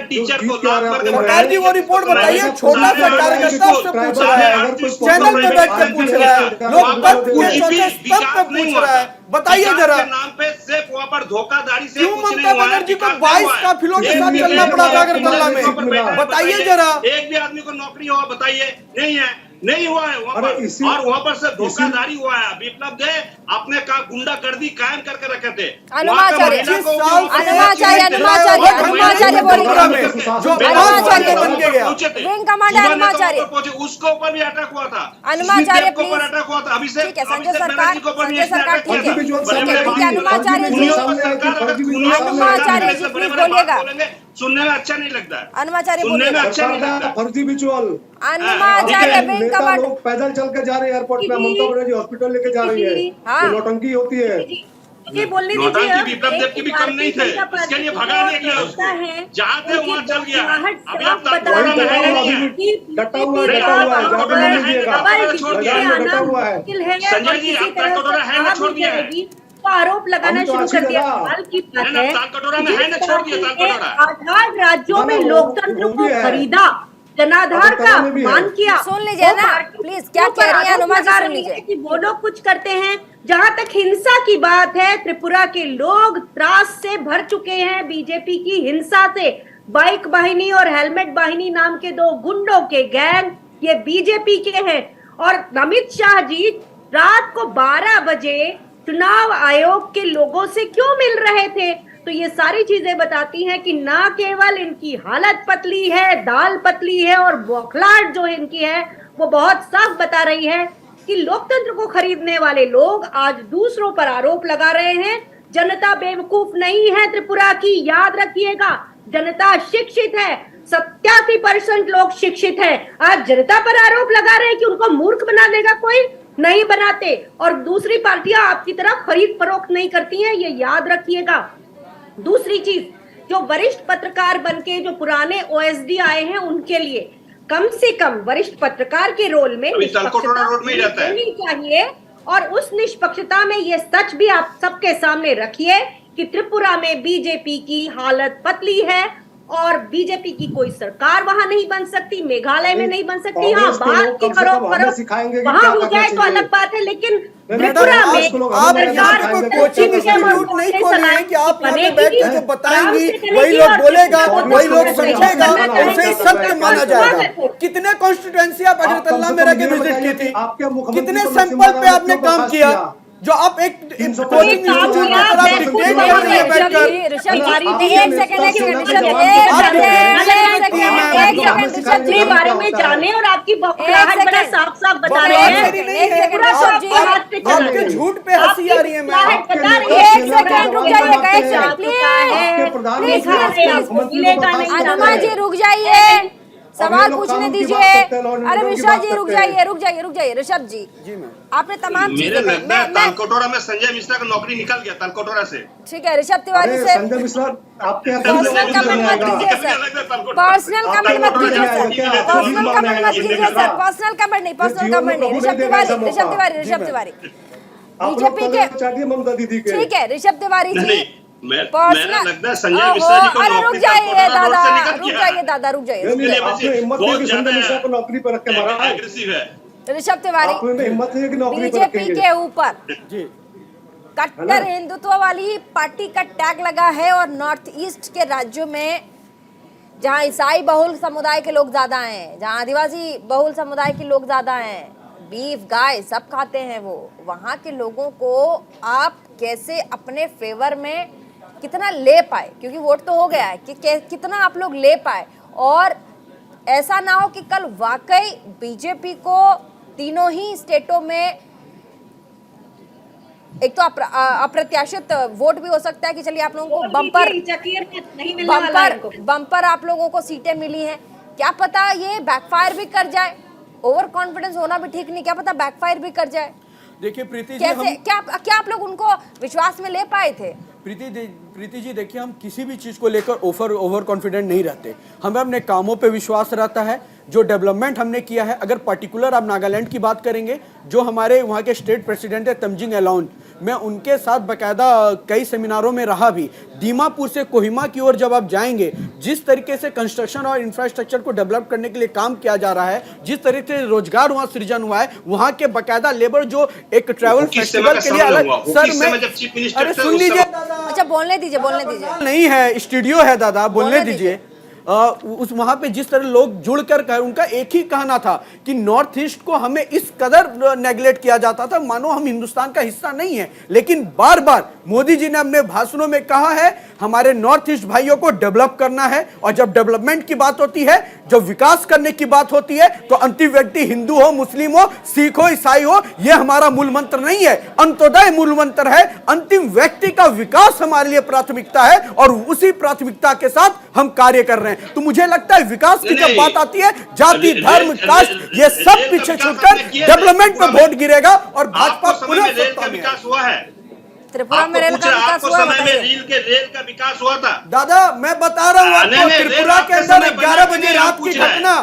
टीचर को सरकार जी वो रिपोर्ट बताइए, छोटा सा कार्यकर्ता से पूछ रहा है, चैनल पे बैठ के पूछ रहा है, लोग तब पूछ रहा है, बताइए जरा। नाम पे से सिर्फ वहाँ पर धोखाधड़ी से क्यों कुछ नहीं ममता हुआ है, बनर्जी को विकास 22 हुआ है। काफिलों के एक साथ भी चलना एक पड़ा भी था आदमी अगरतला में? पर बैठा है, बताइए जरा। एक भी आदमी को नौकरी हुआ बताइए, नहीं है, नहीं हुआ है वहाँ अरे पर। इसी- और वहाँ पर से धोखाधड़ी हुआ है। विप्लव दे अपने का गुंडागर्दी कायम करके रखे थे। अनुमाचार्य, अनुमाचार्य, अनुमाचार्य बोलिए। जो अनुमाचार्य बन के गया। Wing commander Anumacharya. उसके ऊपर भी अटैक हुआ था। अनुमाचार्य, के ऊपर प्लीज। अटैक हुआ था। अभिषेक ठीक है, संजय अभिषेक सरकार, बनर्जी के ऊपर भी संजय इसने सरकार, अटैक किया ठीक है। था। ठीक है, बड़े-बड़े ठीक है, अनुमाचार्य जी। अनुमाचार्य जी, प्लीज बोलिएगा। सुनने में अच्छा नहीं लगता है। अनुमाचार्य सुनने में बोलिएगा। अच्छा नहीं लगता है। फर्जी विजुअल। अनुमाचार्य विंग नेता कमांडर। लोग पैदल चल के जा रहे हैं एयरपोर्ट पे, ममता बनर्जी हॉस्पिटल लेके जा रही है। हाँ। ये नौटंकी होती है। ये बोलने नौटंकी दीजिए। विप्लव देव की भी कम नहीं थे, इसके लिए भगा नहीं गया उसको। जहाँ थे वहाँ चल गया। अभी आप वही डटा हुआ अभी भी डटा हुआ है, जाने नहीं दीजिएगा। मैदान में डटा हुआ है। संजय जी, आप ताल कटोरा है ना छोड़ दिया है? तो आरोप लगाना हम तो शुरू अच्छी कर दिया। जगह। कमाल की बात नहीं, है ताल कटोरा में है ना, छोड़ दिया ताल कटोरा। आधार राज्यों में ना, वो लोकतंत्र भी को है। खरीदा, जनाधार का अगरतला में भी है। मान किया। सुन लीजिए ना, प्लीज, क्या वो कह रही हैं आरोप अनुमा जी, लगा सुन रही लीजिए। है कि वो लोग कुछ करते हैं। जहां तक हिंसा की बात है, त्रिपुरा के लोग त्रास से भर चुके हैं बीजेपी की हिंसा से। बाइक वाहिनी और हेलमेट वाहिनी नाम के दो गुंडों के गैंग ये बीजेपी के हैं। और अमित शाह जी रात को 12 बजे चुनाव आयोग के लोगों से क्यों मिल रहे थे? तो ये सारी चीजें बताती हैं कि ना केवल इनकी हालत पतली है, दाल पतली है, और बौखलाहट जो इनकी है वो बहुत साफ बता रही है कि लोकतंत्र को खरीदने वाले लोग आज दूसरों पर आरोप लगा रहे हैं। जनता बेवकूफ नहीं है त्रिपुरा की, याद रखिएगा। जनता शिक्षित है, 87% लोग शिक्षित हैं। आज जनता पर आरोप लगा रहे हैं कि उनको मूर्ख बना देगा कोई, नहीं बनाते। और दूसरी पार्टियां आपकी तरह खरीद फरोख्त नहीं करती हैं, ये याद रखिएगा। दूसरी चीज, जो वरिष्ठ पत्रकार बनके जो पुराने ओएसडी आए हैं उनके लिए कम से कम वरिष्ठ पत्रकार के रोल में तलकोटोरा रोड में ही रहता है। होनी चाहिए। और उस निष्पक्षता में ये सच भी आप सबके सामने रखिए कि त्रिपुरा में बीजेपी की हालत पतली है और बीजेपी की कोई सरकार वहां नहीं बन सकती, मेघालय में नहीं बन सकती। हाँ, बात की करो वहां हो जाए तो अलग बात है, लेकिन त्रिपुरा में सरकार को कोचिंग इंस्टीट्यूट नहीं खोले हैं कि आप यहाँ पे बैठ के जो बताएंगी वही लोग बोलेगा, वही लोग समझेगा, उसे ही सत्य माना जाएगा। कितने कॉन्स्टिट्यूएंसी आप अगरतला में रह के विजिट की थी? कितने सैंपल पे आपने काम किया जो आप एक कोचिंग इंस्टीट्यूट में आप डिक्टेट कर रही है बैठकर? अपने बारे में जाने और आपकी बौखलाहट बड़ा साफ साफ बता रहे हैं। आपके झूठ पे हंसी आ रही है। मैं एक सेकंड रुक जाइएगा, एक सेकंड प्लीज। अनुमा जी रुक जाइए, सवाल पूछने दीजिए। अरे मिश्रा जी रुक जाइए। ऋषभ जी, आपने तमाम मेरे लगता है तालकोटोरा में संजय मिश्रा का नौकरी निकल गया तालकोटोरा से। ठीक है, ऋषभ तिवारी से संजय मिश्रा आपके पर्सनल कमेंट मत कीजिए सर, पर्सनल कमेंट मत कीजिए सर, पर्सनल कमेंट मत कीजिए सर, पर्सनल कमेंट नहीं। ऋषभ तिवारी बीजेपी के, ममता दीदी के। ठीक है ऋषभ तिवारी जी मेरा लगता है संजय मिश्रा जी को अरे रुक नौकरी जाइए तालकोटरा रोड से दादा, निकल रुक गया है। जाइए दादा, रुक जाइए। आपने हिम्मत है कि संजय मिश्रा को नौकरी पर रख के मारा है? एग्रेसिव है। ऋषभ तिवारी आपने हिम्मत है कि नौकरी पर बीजेपी रखेंगे? के ऊपर कट्टर हिंदुत्व वाली पार्टी का टैग लगा है और नॉर्थ ईस्ट के राज्यों में जहां ईसाई बहुल समुदाय के लोग ज्यादा हैं, जहां आदिवासी बहुल समुदाय के लोग ज्यादा हैं, बीफ गाय सब खाते हैं वो, वहां के लोगों को आप कैसे अपने फेवर में कितना ले पाए, क्योंकि वोट तो हो गया है कि कितना आप लोग ले पाए, और ऐसा ना हो कि कल वाकई बीजेपी को तीनों ही स्टेटों में एक तो अप्रत्याशित वोट भी हो सकता है कि चलिए आप लोगों को बम्पर आप लोगों को सीटें मिली हैं, क्या पता ये बैकफायर भी कर जाए। ओवर कॉन्फिडेंस होना भी ठीक नहीं, क्या पता बैकफायर भी कर जाए। देखिए प्रीति जी, कैसे क्या आप लोग उनको विश्वास में ले पाए थे? प्रीति जी देखिए, हम किसी भी चीज़ को लेकर ओवर कॉन्फिडेंट नहीं रहते, हमें अपने कामों पे विश्वास रहता है। जो डेवलपमेंट हमने किया है, अगर पर्टिकुलर आप नागालैंड की बात करेंगे, जो हमारे वहाँ के स्टेट प्रेसिडेंट है तमजिंग एलाउन, मैं उनके साथ बकायदा कई सेमिनारों में रहा भी। दीमापुर से कोहिमा की ओर जब आप जाएंगे, जिस तरीके से कंस्ट्रक्शन और इंफ्रास्ट्रक्चर को डेवलप करने के लिए काम किया जा रहा है, जिस तरीके से रोजगार वहां सृजन हुआ है, वहां के बकायदा लेबर जो एक ट्रैवल फेस्टिवल के लिए अलग, सर मैं, अरे सुन लीजिए दादा, अच्छा बोलने दीजिए नहीं है, स्टूडियो है दादा, बोलने दीजिए। उस वहां पे जिस तरह लोग जुड़कर कर उनका एक ही कहना था कि नॉर्थ ईस्ट को हमें इस कदर नेगलेक्ट किया जाता था मानो हम हिंदुस्तान का हिस्सा नहीं है। लेकिन बार बार मोदी जी ने अपने भाषणों में कहा है हमारे नॉर्थ ईस्ट भाइयों को डेवलप करना है, और जब डेवलपमेंट की बात होती है, जब विकास करने की बात होती है, तो अंतिम व्यक्ति हिंदू हो, मुस्लिम हो, सिख हो, ईसाई हो, यह हमारा मूल मंत्र नहीं है। अंत्योदय मूल मंत्र है। अंतिम व्यक्ति का विकास हमारे लिए प्राथमिकता है और उसी प्राथमिकता के साथ हम कार्य कर रहे हैं। तो मुझे लगता है विकास की जब बात आती है, जाति, धर्म, कास्ट, ये सब पीछे छूटकर डेवलपमेंट पे वोट गिरेगा और भाजपा पुनः सत्ता में विकास हुआ है। त्रिपुरा में रेल का विकास हुआ, समय में रेल का विकास हुआ था दादा। मैं बता रहा हूँ आपको, त्रिपुरा के अंदर 11 बजे रात की घटना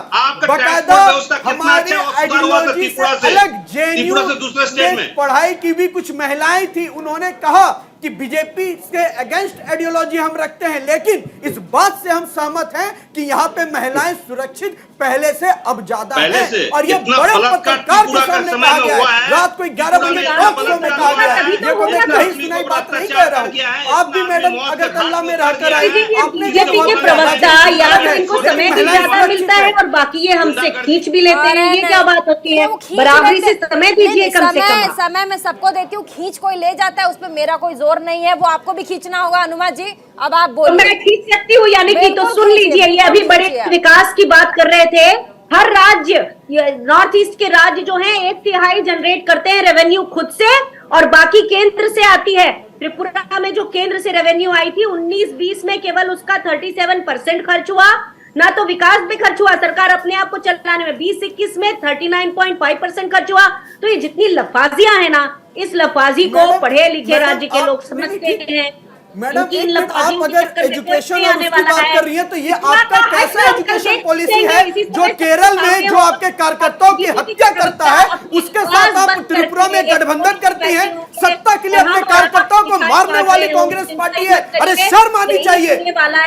बकायदा हमारी आइडियोलॉजी से अलग, जेएनयू में पढ़ाई की भी कुछ महिलाएं थी, उन्होंने कहा कि बीजेपी के अगेंस्ट आइडियोलॉजी हम रखते हैं, लेकिन इस बात से हम सहमत हैं कि यहाँ पे महिलाएं सुरक्षित पहले से अब ज्यादा है। और ये बड़े पत्रकार के सामने कहा गया है, रात को 11 बजे टॉक शो में कहा गया है। ये को मैं कहीं सुनाई बात नहीं कह रहा हूँ। आप भी मैडम अगरतला में रहकर आई, बीजेपी के प्रवक्ता या तो इनको समय भी ज्यादा मिलता है और बाकी ये हमसे खींच भी लेते हैं, ये क्या बात होती है? बराबरी से समय दीजिए कम से कम। समय मैं सबको देती हूँ, खींच कोई ले जाता है, उसपे मेरा कोई जोर नहीं है, वो आपको भी खींचना होगा। अनुमा जी अब आप बोलिए। तो मैं खींच सकती हूँ यानी कि, तो सुन लीजिए, ये अभी बड़े विकास की बात कर रहे थे। हर राज्य, नॉर्थ ईस्ट के राज्य जो हैं 1/3 जनरेट करते हैं रेवेन्यू खुद से और बाकी केंद्र से आती है। त्रिपुरा में जो केंद्र से रेवेन्यू आई थी 19-20 में केवल उसका 37% खर्च हुआ, ना तो विकास पे खर्च हुआ, सरकार अपने आप को चलाने में। 20-21 में 39.5% खर्च हुआ। तो ये जितनी लफाजियां है ना, इस लफाजी को पढ़े लिखे राज्य के लोग समझते हैं। मैडम आप अगर एजुकेशन और उसकी बात कर रही है, तो ये आपका कैसा एजुकेशन पॉलिसी है जो केरल में जो आपके कार्यकर्ताओं की हत्या करता है, उसके साथ आप त्रिपुरा में गठबंधन करती हैं, सत्ता के लिए अपने कार्यकर्ताओं को मारने वाली कांग्रेस पार्टी है। अरे शर्म आनी चाहिए,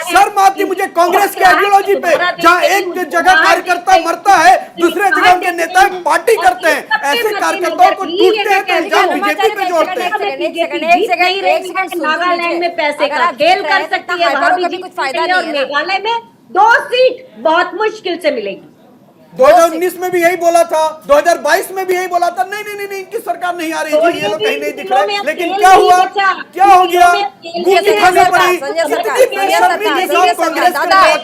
शर्म आती मुझे कांग्रेस की आइडियोलॉजी पे, जहाँ एक जगह कार्यकर्ता मरता है, दूसरे जगह उनके नेता पार्टी करते हैं। ऐसे कार्यकर्ताओं को टूटते हैं तो इल्जाम बीजेपी पे जोड़ते हैं। नागालैंड में पैसे का खेल कर सकती है, वहां भी कुछ फायदा नहीं है। और मेघालय में 2 सीट बहुत मुश्किल से मिलेगी। 2019 में भी यही बोला था, 2022 में भी यही बोला था, नहीं नहीं नहीं इनकी सरकार नहीं आ रही थी, ये लोग कहीं नहीं दिख रहे। लेकिन क्या हुआ, क्या हो गया? गुस्से खाने पड़ी। कांग्रेस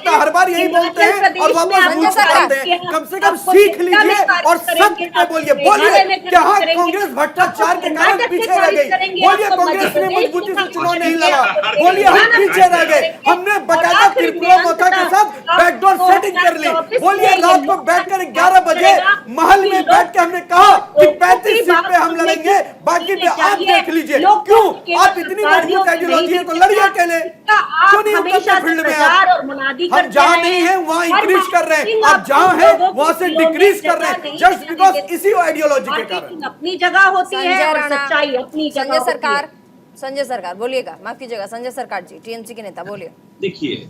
का हर बार यही बोलते हैं और वापस घूस खाते हैं। कम से कम सीख लीजिए और सत्य पे बोलिए। बोलिए कहाँ कांग्रेस भ्रष्टाचार के कारण पीछे रह गई? बोलिए कांग्रेस ने मजबूती से चुनाव नहीं लड़ा। बोलिए हम पीछे रह गए, हमने बकायदा त्रिपुरा माता के साथ बैकडोर सेटिंग कर ली। बोलिए रात को बैठकर 11 बजे महल में बैठ के हमने कहा कि 35 सीट पे हम लड़ेंगे, बाकी पे आप देख लीजिए। क्यों आप इतनी मजबूत आइडियोलॉजी है तो लड़िए अकेले, क्यों नहीं उतरते फील्ड में? हम जहाँ नहीं है वहाँ इंक्रीज कर रहे हैं, आप जहाँ है वहाँ से डिक्रीज कर रहे हैं, जस्ट बिकॉज इसी आइडियोलॉजी के कारण। अपनी जगह होती है और सच्चाई अपनी जगह। संजय सरकार बोलिएगा, माफ कीजिएगा संजय सरकार जी, टीएमसी के नेता बोलिए। देखिए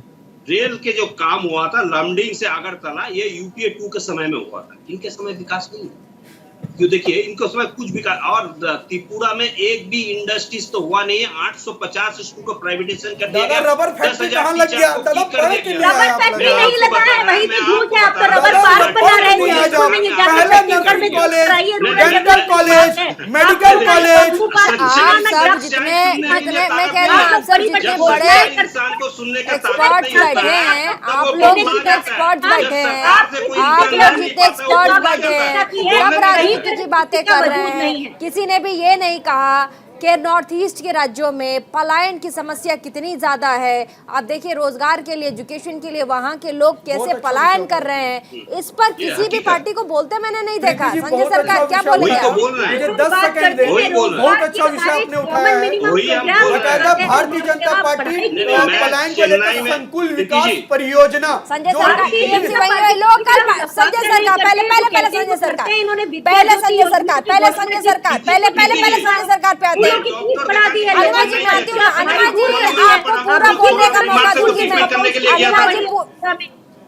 रेल के जो काम हुआ था लमडिंग से अगरतला, ये यूपीए 2 के समय में हुआ था। इनके समय विकास नहीं हुआ। क्यों? देखिए इनको समय कुछ विकास, और त्रिपुरा में एक भी इंडस्ट्रीज तो हुआ नहीं है। 850 स्कूल को प्राइवेटाइजेशन कर दिया गया। रबर फैक्ट्री कहाँ लग गया? रबर फैक्ट्री नहीं लगा है, वही तो झूठ है। आप तो रबर पार्क बना रहे हैं। Nursing college, dental college, medical college, आप सब जितने मैं कह रही हूँ, आप सब जितने बड़े एक्सपर्ट बैठे हैं, आप लोग जितने एक्सपर्ट बैठे हैं, आप लोग जितने एक्सपर्ट बैठे हैं, सब राजनीति की बातें कर रहे हैं। किसी ने भी ये नहीं कहा कि नॉर्थ ईस्ट के राज्यों में पलायन की समस्या कितनी ज्यादा है। आप देखिए रोजगार के लिए, एजुकेशन के लिए वहाँ के लोग कैसे पलायन कर रहे हैं, इस पर किसी भी पार्टी को बोलते मैंने नहीं देखा। संजय सरकार क्या बोलेंगे? मुझे 10 सेकंड दे। बहुत अच्छा विषय आपने उठाया है। भारतीय जनता पार्टी पलायन को लेकर संकुल विकास परियोजना। संजय सरकार लोकल, संजय सरकार पहले संजय सरकार, पहले संजय सरकार पे आते हैं। डॉक्टरों की फीस बढ़ा दी है। अनुमा जी, मैं आती हूँ। अनुमा जी, आपको पूरा बोलने का मौका दूंगी मैं।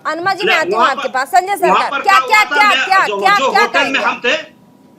अनुमा जी, मैं आती हूँ आपके पास। संजय सरकार, जो होटल में कहेंगे? हम थे,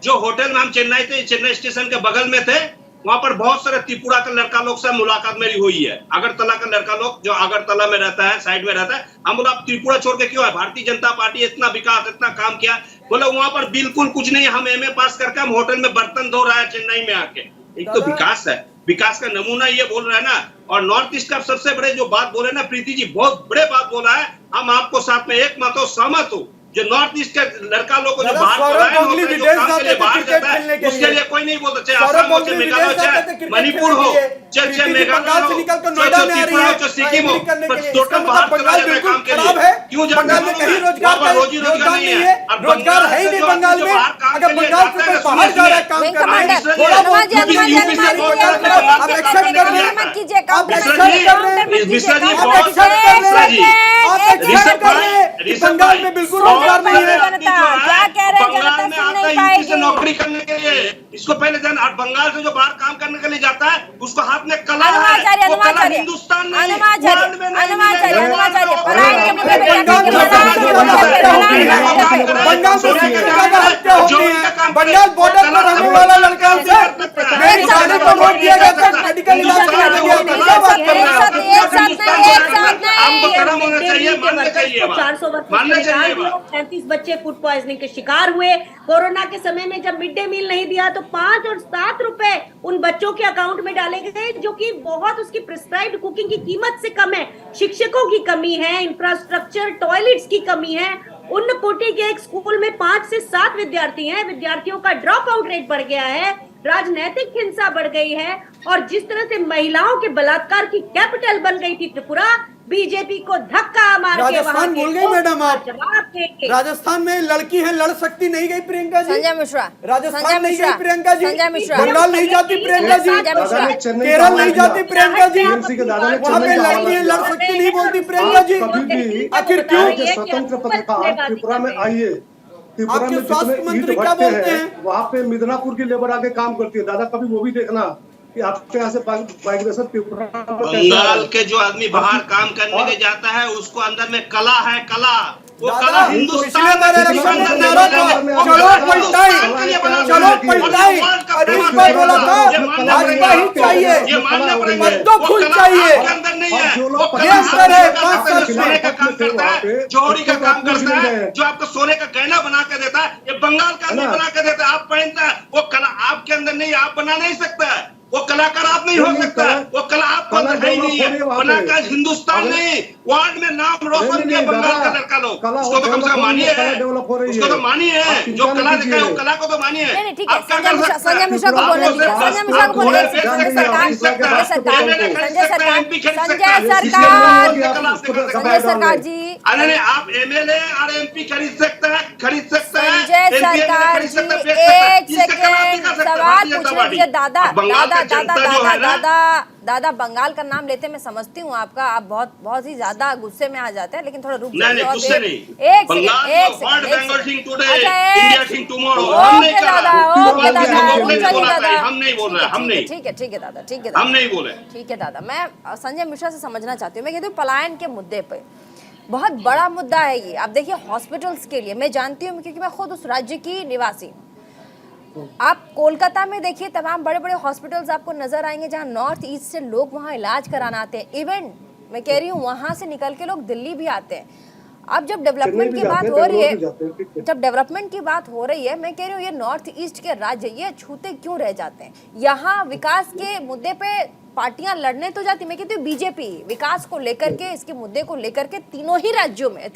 जो होटल में हम चेन्नई स्टेशन के बगल में थे, वहां पर बहुत सारे त्रिपुरा के लड़का लोग से मुलाकात मेरी हुई है। अगरतला का लड़का लोग जो अगरतला में रहता है, साइड में रहता है, हम बोला आप त्रिपुरा छोड़ के क्यों है? भारतीय जनता पार्टी इतना विकास, इतना काम किया। बोला वहां पर बिल्कुल कुछ नहीं, हम एमए पास करके हम होटल में बर्तन धो रहा है चेन्नई में आके। एक तो विकास है, विकास का नमूना ये बोल रहा है ना। और नॉर्थ ईस्ट का सबसे बड़े जो बात बोले ना प्रीति जी, बहुत बड़े बात बोला है। हम आपको साथ में एक मत सहमत हो, जो नॉर्थ ईस्ट के लड़का लोग को जो बाहर सौरभ गांगुली विदेश जाते थे क्रिकेट खेलने के लिए, उसके लिए कोई नहीं बोलता। चाहे सौरभ आसाम हो, गांगुली चाहे विदेश मेघालय, जाते थे चाहे क्रिकेट मणिपुर खेलने हो, के लिए, चाहे प्रीति जी मेघालय बंगाल से हो, निकलकर चाहे नोएडा में आ रही त्रिपुरा हो, है चाहे सिक्किम हो, करने के लिए। टोटल इसका बाहर मतलब चला बंगाल जाता है बिल्कुल काम के खराब लिए। है। क्यों बंगाल में कहीं रोजगार का रोजी योगदान नहीं है, और रोजगार है ही नहीं बंगाल में। अगर बंगाल से कोई बाहर जा रहा है काम करने, थोड़ा बहुत आप एक्सेप्ट कर लें, आप एक्सेप्ट कर लें, बंगाल में बिल्कुल रोजगार नहीं है। क्या कह रहे हैं? जनता सुन नहीं पाएगी। नौकरी करने के लिए इसको पहले जान। और बंगाल से जो बाहर काम करने के लिए जाता है, उसको हाथ में कला है। वो कला हिंदुस्तान में नहीं, वर्ल्ड में नहीं मिलेगी। पलायन के मुद्दे पे बंगाल से सबसे ज्यादा हत्या होती है। बंगाल बॉर्डर पर रहने वाला लड़का से मेरी शादी को वोट दिया गया था, मेडिकल इलाज करा दिया। क्या बात कर रहे हैं? आपको कर्म होना चाहिए, मानना चाहिए, 400 मानना चाहिए। 35 बच्चे फूड पॉइजनिंग के शिकार हुए। कोरोना के समय में जब मिड डे मील नहीं दिया तो 5 और 7 रुपए उन बच्चों के अकाउंट में डाले गए, जो कि बहुत उसकी प्रिस्क्राइब्ड कुकिंग की कीमत से कम है। शिक्षकों की कमी है, इंफ्रास्ट्रक्चर, टॉयलेट्स की कमी है। उन्नकोटी के एक स्कूल में 5 से 7 विद्यार्थी हैं, विद्यार्थियों का ड्रॉप आउट रेट बढ़ गया है, राजनैतिक हिंसा बढ़ गई है। और जिस तरह से महिलाओं के बलात्कार की कैपिटल बन गई थी त्रिपुरा, बीजेपी को धक्का मार के राजस्थान भूल गई मैडम आप। जवाब देंगे। राजस्थान में लड़की है, लड़ सकती नहीं गई प्रियंका जी। संजय मिश्रा, राजस्थान नहीं गई प्रियंका जी, संजय मिश्रा, बंगाल नहीं जाती प्रियंका जी, केरल नहीं जाती प्रियंका जी, वहाँ पे लड़की है, लड़ सकती नहीं बोलती प्रियंका जी। कभी भी आखिर क्यों? स्वतंत्र पत्रकार त्रिपुरा में आइए, त्रिपुरा आपके में स्वास्थ्य जितने मंत्री ईंट क्या भट्टे बोलते हैं, हैं? वहाँ पे मिदनापुर की लेबर आके काम करती है। दादा कभी वो भी देखना कि आपके यहाँ से माइग्रेशन त्रिपुरा में कैसा बंगाल है। के जो आदमी बाहर काम करने के जाता है, उसको अंदर में कला है, कला। वो दादा, कला पिछले हिंदुस्तान बार इलेक्शन में नारा था, चलो पलटाई, और इस बार बोला था भाजपा ही चाहिए, मत तो खुल चाहिए। अंदर नहीं है। जो लोग वो ये अंतर है 5 साल सोने का काम करता है, जौहरी का काम करता है, जो आपको सोने का गहना बना के देता है, ये बंगाल का आदमी बना के देता है, आप पहनता है। वो कला आपके अंदर नहीं, आप बना नहीं सकता है। वो कलाकार आप नहीं हो सकता, वो कला आपको अंदर है ही नहीं है। बनाकर हिंदुस्तान नहीं, वर्ल्ड में नाम रोशन किया बंगाल का लड़का लोग। उसको तो कम से कम मानिए है, उसको तो मानिए है। जो कला दिखा है, वो कला को तो मानिए। नहीं, ठीक है। संजय मिश्रा को बोलने दीजिए। संजय मिश्रा को बोलने दीजिए। संजय सरकार, जी, अरे आप एमएलए और एमपी खरीद सकते हैं, खरीद सकते हैं। संजय सरकार जी, एक सेकेंड सवाल पूछ लीजिए। दादा बंगाल का नाम लेते मैं समझती हूँ आपका, आप बहुत ही ज्यादा गुस्से में आ जाते हैं, लेकिन थोड़ा रुक नहीं, गुस्से नहीं। एक बंगाल सेकंड हम नहीं बोल रहे, हम नहीं। ठीक है दादा, ठीक है, हम नहीं बोले। ठीक है दादा। मैं संजय मिश्रा से समझना चाहती हूँ। मैं कहती हूँ पलायन के मुद्दे पे बहुत बड़ा मुद्दा है ये। आप देखिए हॉस्पिटल्स के लिए, मैं जानती हूँ क्योंकि मैं खुद उस राज्य की निवासी हूँ। आप कोलकाता में देखिए, तमाम बड़े बड़े हॉस्पिटल्स आपको नजर आएंगे जहां नॉर्थ ईस्ट से लोग वहां इलाज कराना आते हैं। इवन मैं कह रही हूँ वहां से निकल के लोग दिल्ली भी आते हैं। अब जब डेवलपमेंट की बात हो रही है, मैं कह रही हूँ ये नॉर्थ ईस्ट के राज्य ये छूते क्यों रह जाते हैं? यहाँ विकास के मुद्दे पे पार्टियां लड़ने तो जाती, मैं कहती हूँ बीजेपी विकास को लेकर के, इसके मुद्दे को लेकर के तीनों ही राज्यों में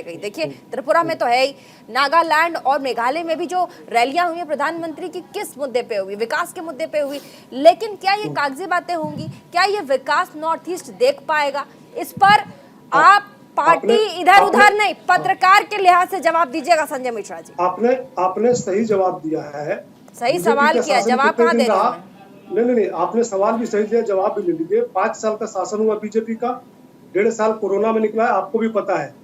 गई। देखिए त्रिपुरा में तो है ही, नागालैंड और मेघालय में भी जो रैलियां हुई प्रधानमंत्री की किस मुद्दे पे हुई? विकास के मुद्दे पे हुई। लेकिन क्या ये कागजी बातें होंगी? क्या ये विकास नॉर्थ ईस्ट देख पाएगा? इस पर आप पार्टी इधर उधर नहीं, पत्रकार के लिहाज से जवाब दीजिएगा संजय मिश्रा जी। आपने सही जवाब दिया है, सही सवाल किया, जवाब कहाँ दे रहे हैं? नहीं, आपने सवाल भी सही दिया, जवाब भी ले लीजिए। 5 साल का शासन हुआ बीजेपी का, 1.5 साल कोरोना में निकला है, आपको भी पता है।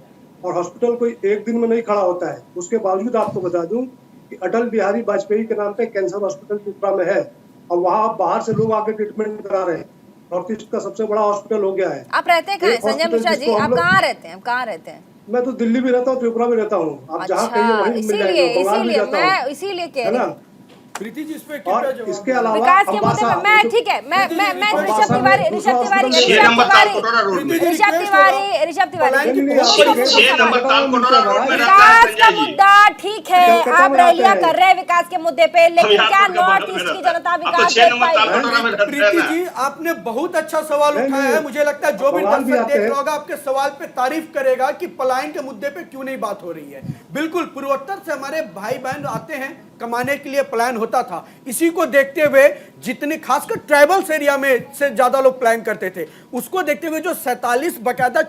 और हॉस्पिटल कोई एक दिन में नहीं खड़ा होता है। उसके बावजूद आपको बता दूं कि अटल बिहारी वाजपेयी के नाम पे कैंसर हॉस्पिटल त्रिपुरा में है। और वहाँ बाहर से लोग आके ट्रीटमेंट करा रहे हैं। नॉर्थ ईस्ट का सबसे बड़ा हॉस्पिटल हो गया है। आप रहते कहाँ हैं संजय मिश्रा जी? आप कहाँ रहते हैं? कहाँ रहते हैं? मैं तो दिल्ली भी रहता हूँ, त्रिपुरा भी रहता हूँ। आप जहाँ कहिए अच्छा, वहीं मिल जाएंगे। बंगाल भी जाता हूँ, मैं इसीलिए कह है रही ना। हूँ। प्रीति जी इस पे और इसके अलावा विकास के मुद्दे पे मैं ठीक है, मैं ऋषभ तिवारी दूसरा ऋषभ तिवारी हॉस्पिटल छह ऋषभ नंबर तिवारी तालकोटरा रोड में ऋषभ तिवारी छह नंबर तालकोटरा रोड में रहता है विकास का संजय जी। मुद्दा ठीक है, कलकत्ता आप में रैलियां रहते हैं। कर रहे हैं विकास के मुद्दे पे, लेकिन यहाँ क्या पर नॉर्थ में ईस्ट की रहता है। जनता अब तो विकास 6 देख नंबर पाएगी? तालकोटरा में रहता प्रीति है। जी आपने बहुत अच्छा सवाल नहीं, उठाया है। नहीं, मुझे लगता है जो भी बंगाल भी दर्शक आते देख हैं। रहा होगा आपके सवाल पे तारीफ करेगा कि पलायन के मुद्दे पे क्यों नहीं बात हो रही है। बिल्कुल, पूर्वोत्तर से हमारे भाई बहन आते हैं, कमाने के लिए पलायन होता था। इसी को देखते हुए जितने खासकर ट्राइबल्स एरिया में से ज्यादा लोग प्लान करते थे, उसको देखते हुए जो 47 बकायदा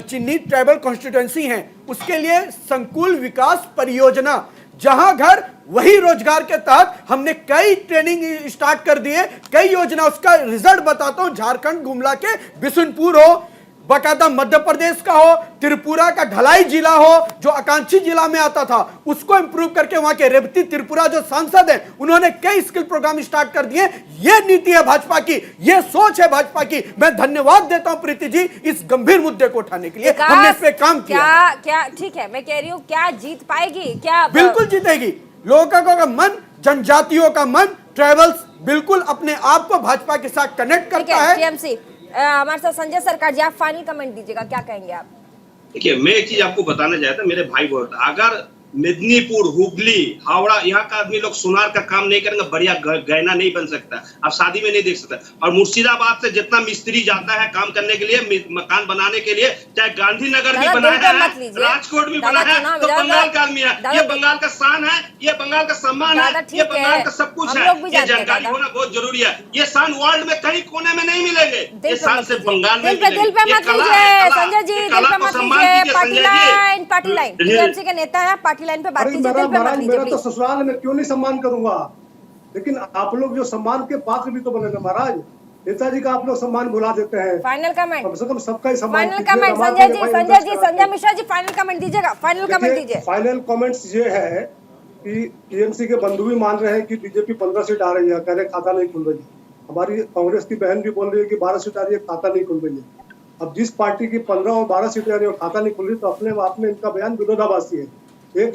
चिन्हित ट्राइबल कॉन्स्टिट्यूएंसी हैं, उसके लिए संकुल विकास परियोजना जहां घर वही रोजगार के तहत हमने कई ट्रेनिंग स्टार्ट कर दिए, कई योजना। उसका रिजल्ट बताता हूं, झारखंड गुमला के बिशुनपुर हो, बकायदा मध्य प्रदेश का हो, त्रिपुरा का ढलाई जिला हो जो आकांक्षी जिला में आता था, उसको इंप्रूव करके वहां के रेवती त्रिपुरा जो सांसद हैं, उन्होंने कई स्किल प्रोग्राम स्टार्ट कर दिए। ये नीति है भाजपा की, ये सोच है भाजपा की। मैं धन्यवाद देता हूं प्रीति जी इस गंभीर मुद्दे को उठाने के लिए। हमने इस पे काम किया। क्या ठीक है, मैं कह रही हूँ क्या जीत पाएगी? क्या बिल्कुल जीतेगी। लोगों का मन, जनजातियों का मन, ट्राइबल्स बिल्कुल अपने आप को भाजपा के साथ कनेक्ट करता है। टीएमसी हमारे साथ संजय सरकार जी, आप फाइनल कमेंट दीजिएगा, क्या कहेंगे आप? देखिए, मैं एक चीज आपको बताना चाहता हूं, मेरे भाई बोल रहे, अगर मेदिनीपुर, हुगली, हावड़ा, यहाँ का आदमी लोग सुनार का काम नहीं करेंगे, बढ़िया गहना नहीं बन सकता, आप शादी में नहीं देख सकता। और मुर्शिदाबाद से जितना मिस्त्री जाता है काम करने के लिए, मकान बनाने के लिए, चाहे गांधीनगर भी बनाया है, राजकोट भी बना है, तो बंगाल का आदमी है। ये बंगाल का शान है, ये बंगाल का सम्मान है, ये बंगाल का सब कुछ है। ये जानकारी होना बहुत जरूरी है। ये शान वर्ल्ड में कहीं कोने में नहीं मिलेंगे, ये शान सिर्फ बंगाल में मिलेंगे। दिल पे मत लीजिए संजय जी, दिल पे मत लीजिए। पार्टी लाइन टीएमसी के नेता है, पार्टी लाइन पे बात कीजिए, दिल पे मत लीजिए मेरा तो ससुराल में क्यों नहीं सम्मान करूंगा, लेकिन आप लोग जो सम्मान के पात्र भी तो बने ना महाराज। नेताजी का आप लोग सम्मान भुला देते हैं। फाइनल कमेंट, कम से कम सबका ही सम्मान। Final comment Sanjay Mishra ji final comment दीजिएगा, फाइनल कमेंट दीजिए। फाइनल कमेंट्स ये है कि टीएमसी के बंधु भी मान रहे हैं कि बीजेपी 15 सीट आ रही है, कह रहे खाता नहीं खुल रही है। हमारी कांग्रेस की बहन भी बोल रही है कि 12 सीट आ रही है, खाता नहीं खुल रही है। अब जिस पार्टी की 15 और 12 सीटें आ रही है और खाता नहीं खुल रही, तो अपने आप में इनका बयान विरोधाभासी है। मैं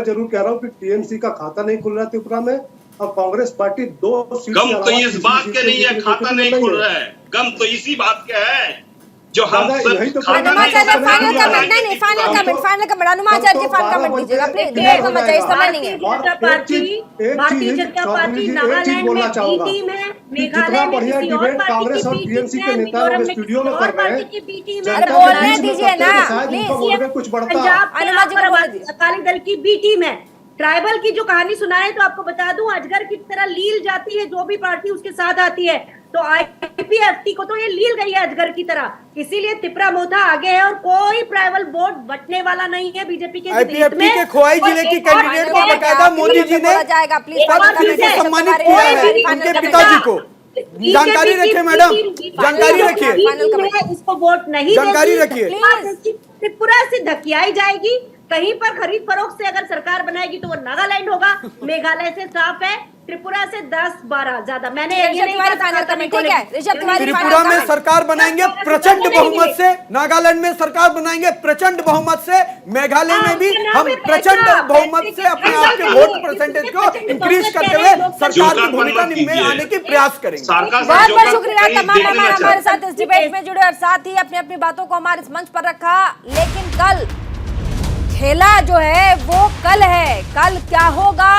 जरूर कह रहा हूँ कि टीएमसी का खाता नहीं खुल रहा है त्रिपुरा में, और कांग्रेस पार्टी 2 सीट गम तो इस बात के नहीं है खाता नहीं खुल रहा है, गम तो इसी बात के है जो हम फाइनल कमेंट अनुमाचार्य जी फाइनल कमेंट दीजिएगा प्लीज। देर का मचा, इस समय नहीं है। भारतीय जनता पार्टी नागालैंड में बी टीम है, मेघालय में किसी और पार्टी की बी टीम है, मिजोरम में किसी और पार्टी की बी टीम है, बोलने दीजिए ना कुछ बढ़ता। पंजाब में अकाली दल की बी टीम है। ट्राइबल की जो कहानी सुनाए तो आपको बता दूं, अजगर की तरह लील जाती है जो भी पार्टी उसके साथ आती है। तो आईपीएफटी को तो ये लील गई है अजगर की तरह, इसीलिए तिपरा मोथा आगे है और कोई ट्राइबल वोट बटने वाला नहीं है बीजेपी के आईपीएफटी के खोई जिले की कैंडिडेट को बकायदा मोदी जी ने सम्मानित किया है, उनके पिताजी को। जानकारी रखिए मैडम, जानकारी रखिए, इसको वोट नहीं, जानकारी रखिए। त्रिपुरा से धकियाई जाएगी। कहीं पर खरीद फरोख्त से अगर सरकार बनाएगी तो वो नागालैंड होगा। मेघालय से साफ है, त्रिपुरा से 10-12 ज्यादा। मैंने त्रिपुरा में सरकार बनाएंगे प्रचंड बहुमत से, नागालैंड में सरकार बनाएंगे प्रचंड बहुमत से, मेघालय में भी हम प्रचंड बहुमत से अपने आप के वोट परसेंटेज को इंक्रीज करते हुए सरकार की भूमिका में आने की प्रयास करेंगे। बहुत बहुत शुक्रिया तमाम मेहमान हमारे साथ इस डिबेट में जुड़े और साथ ही अपनी अपनी बातों को हमारे इस मंच पर रखा। लेकिन कल खेला जो है वो कल है, कल क्या होगा?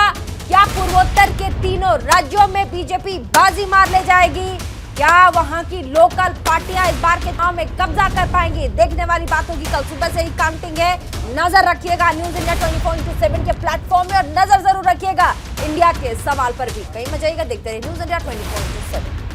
क्या पूर्वोत्तर के तीनों राज्यों में बीजेपी बाजी मार ले जाएगी? क्या वहां की लोकल पार्टियां इस बार के चुनाव में कब्जा कर पाएंगी? देखने वाली बात होगी। कल सुबह से ही काउंटिंग है, नजर रखिएगा न्यूज इंडिया 24/7 के प्लेटफॉर्म में और नजर जरूर रखिएगा इंडिया के सवाल पर भी। कहीं मत जाइएगा, देखते रहिए न्यूज इंडिया 24/7।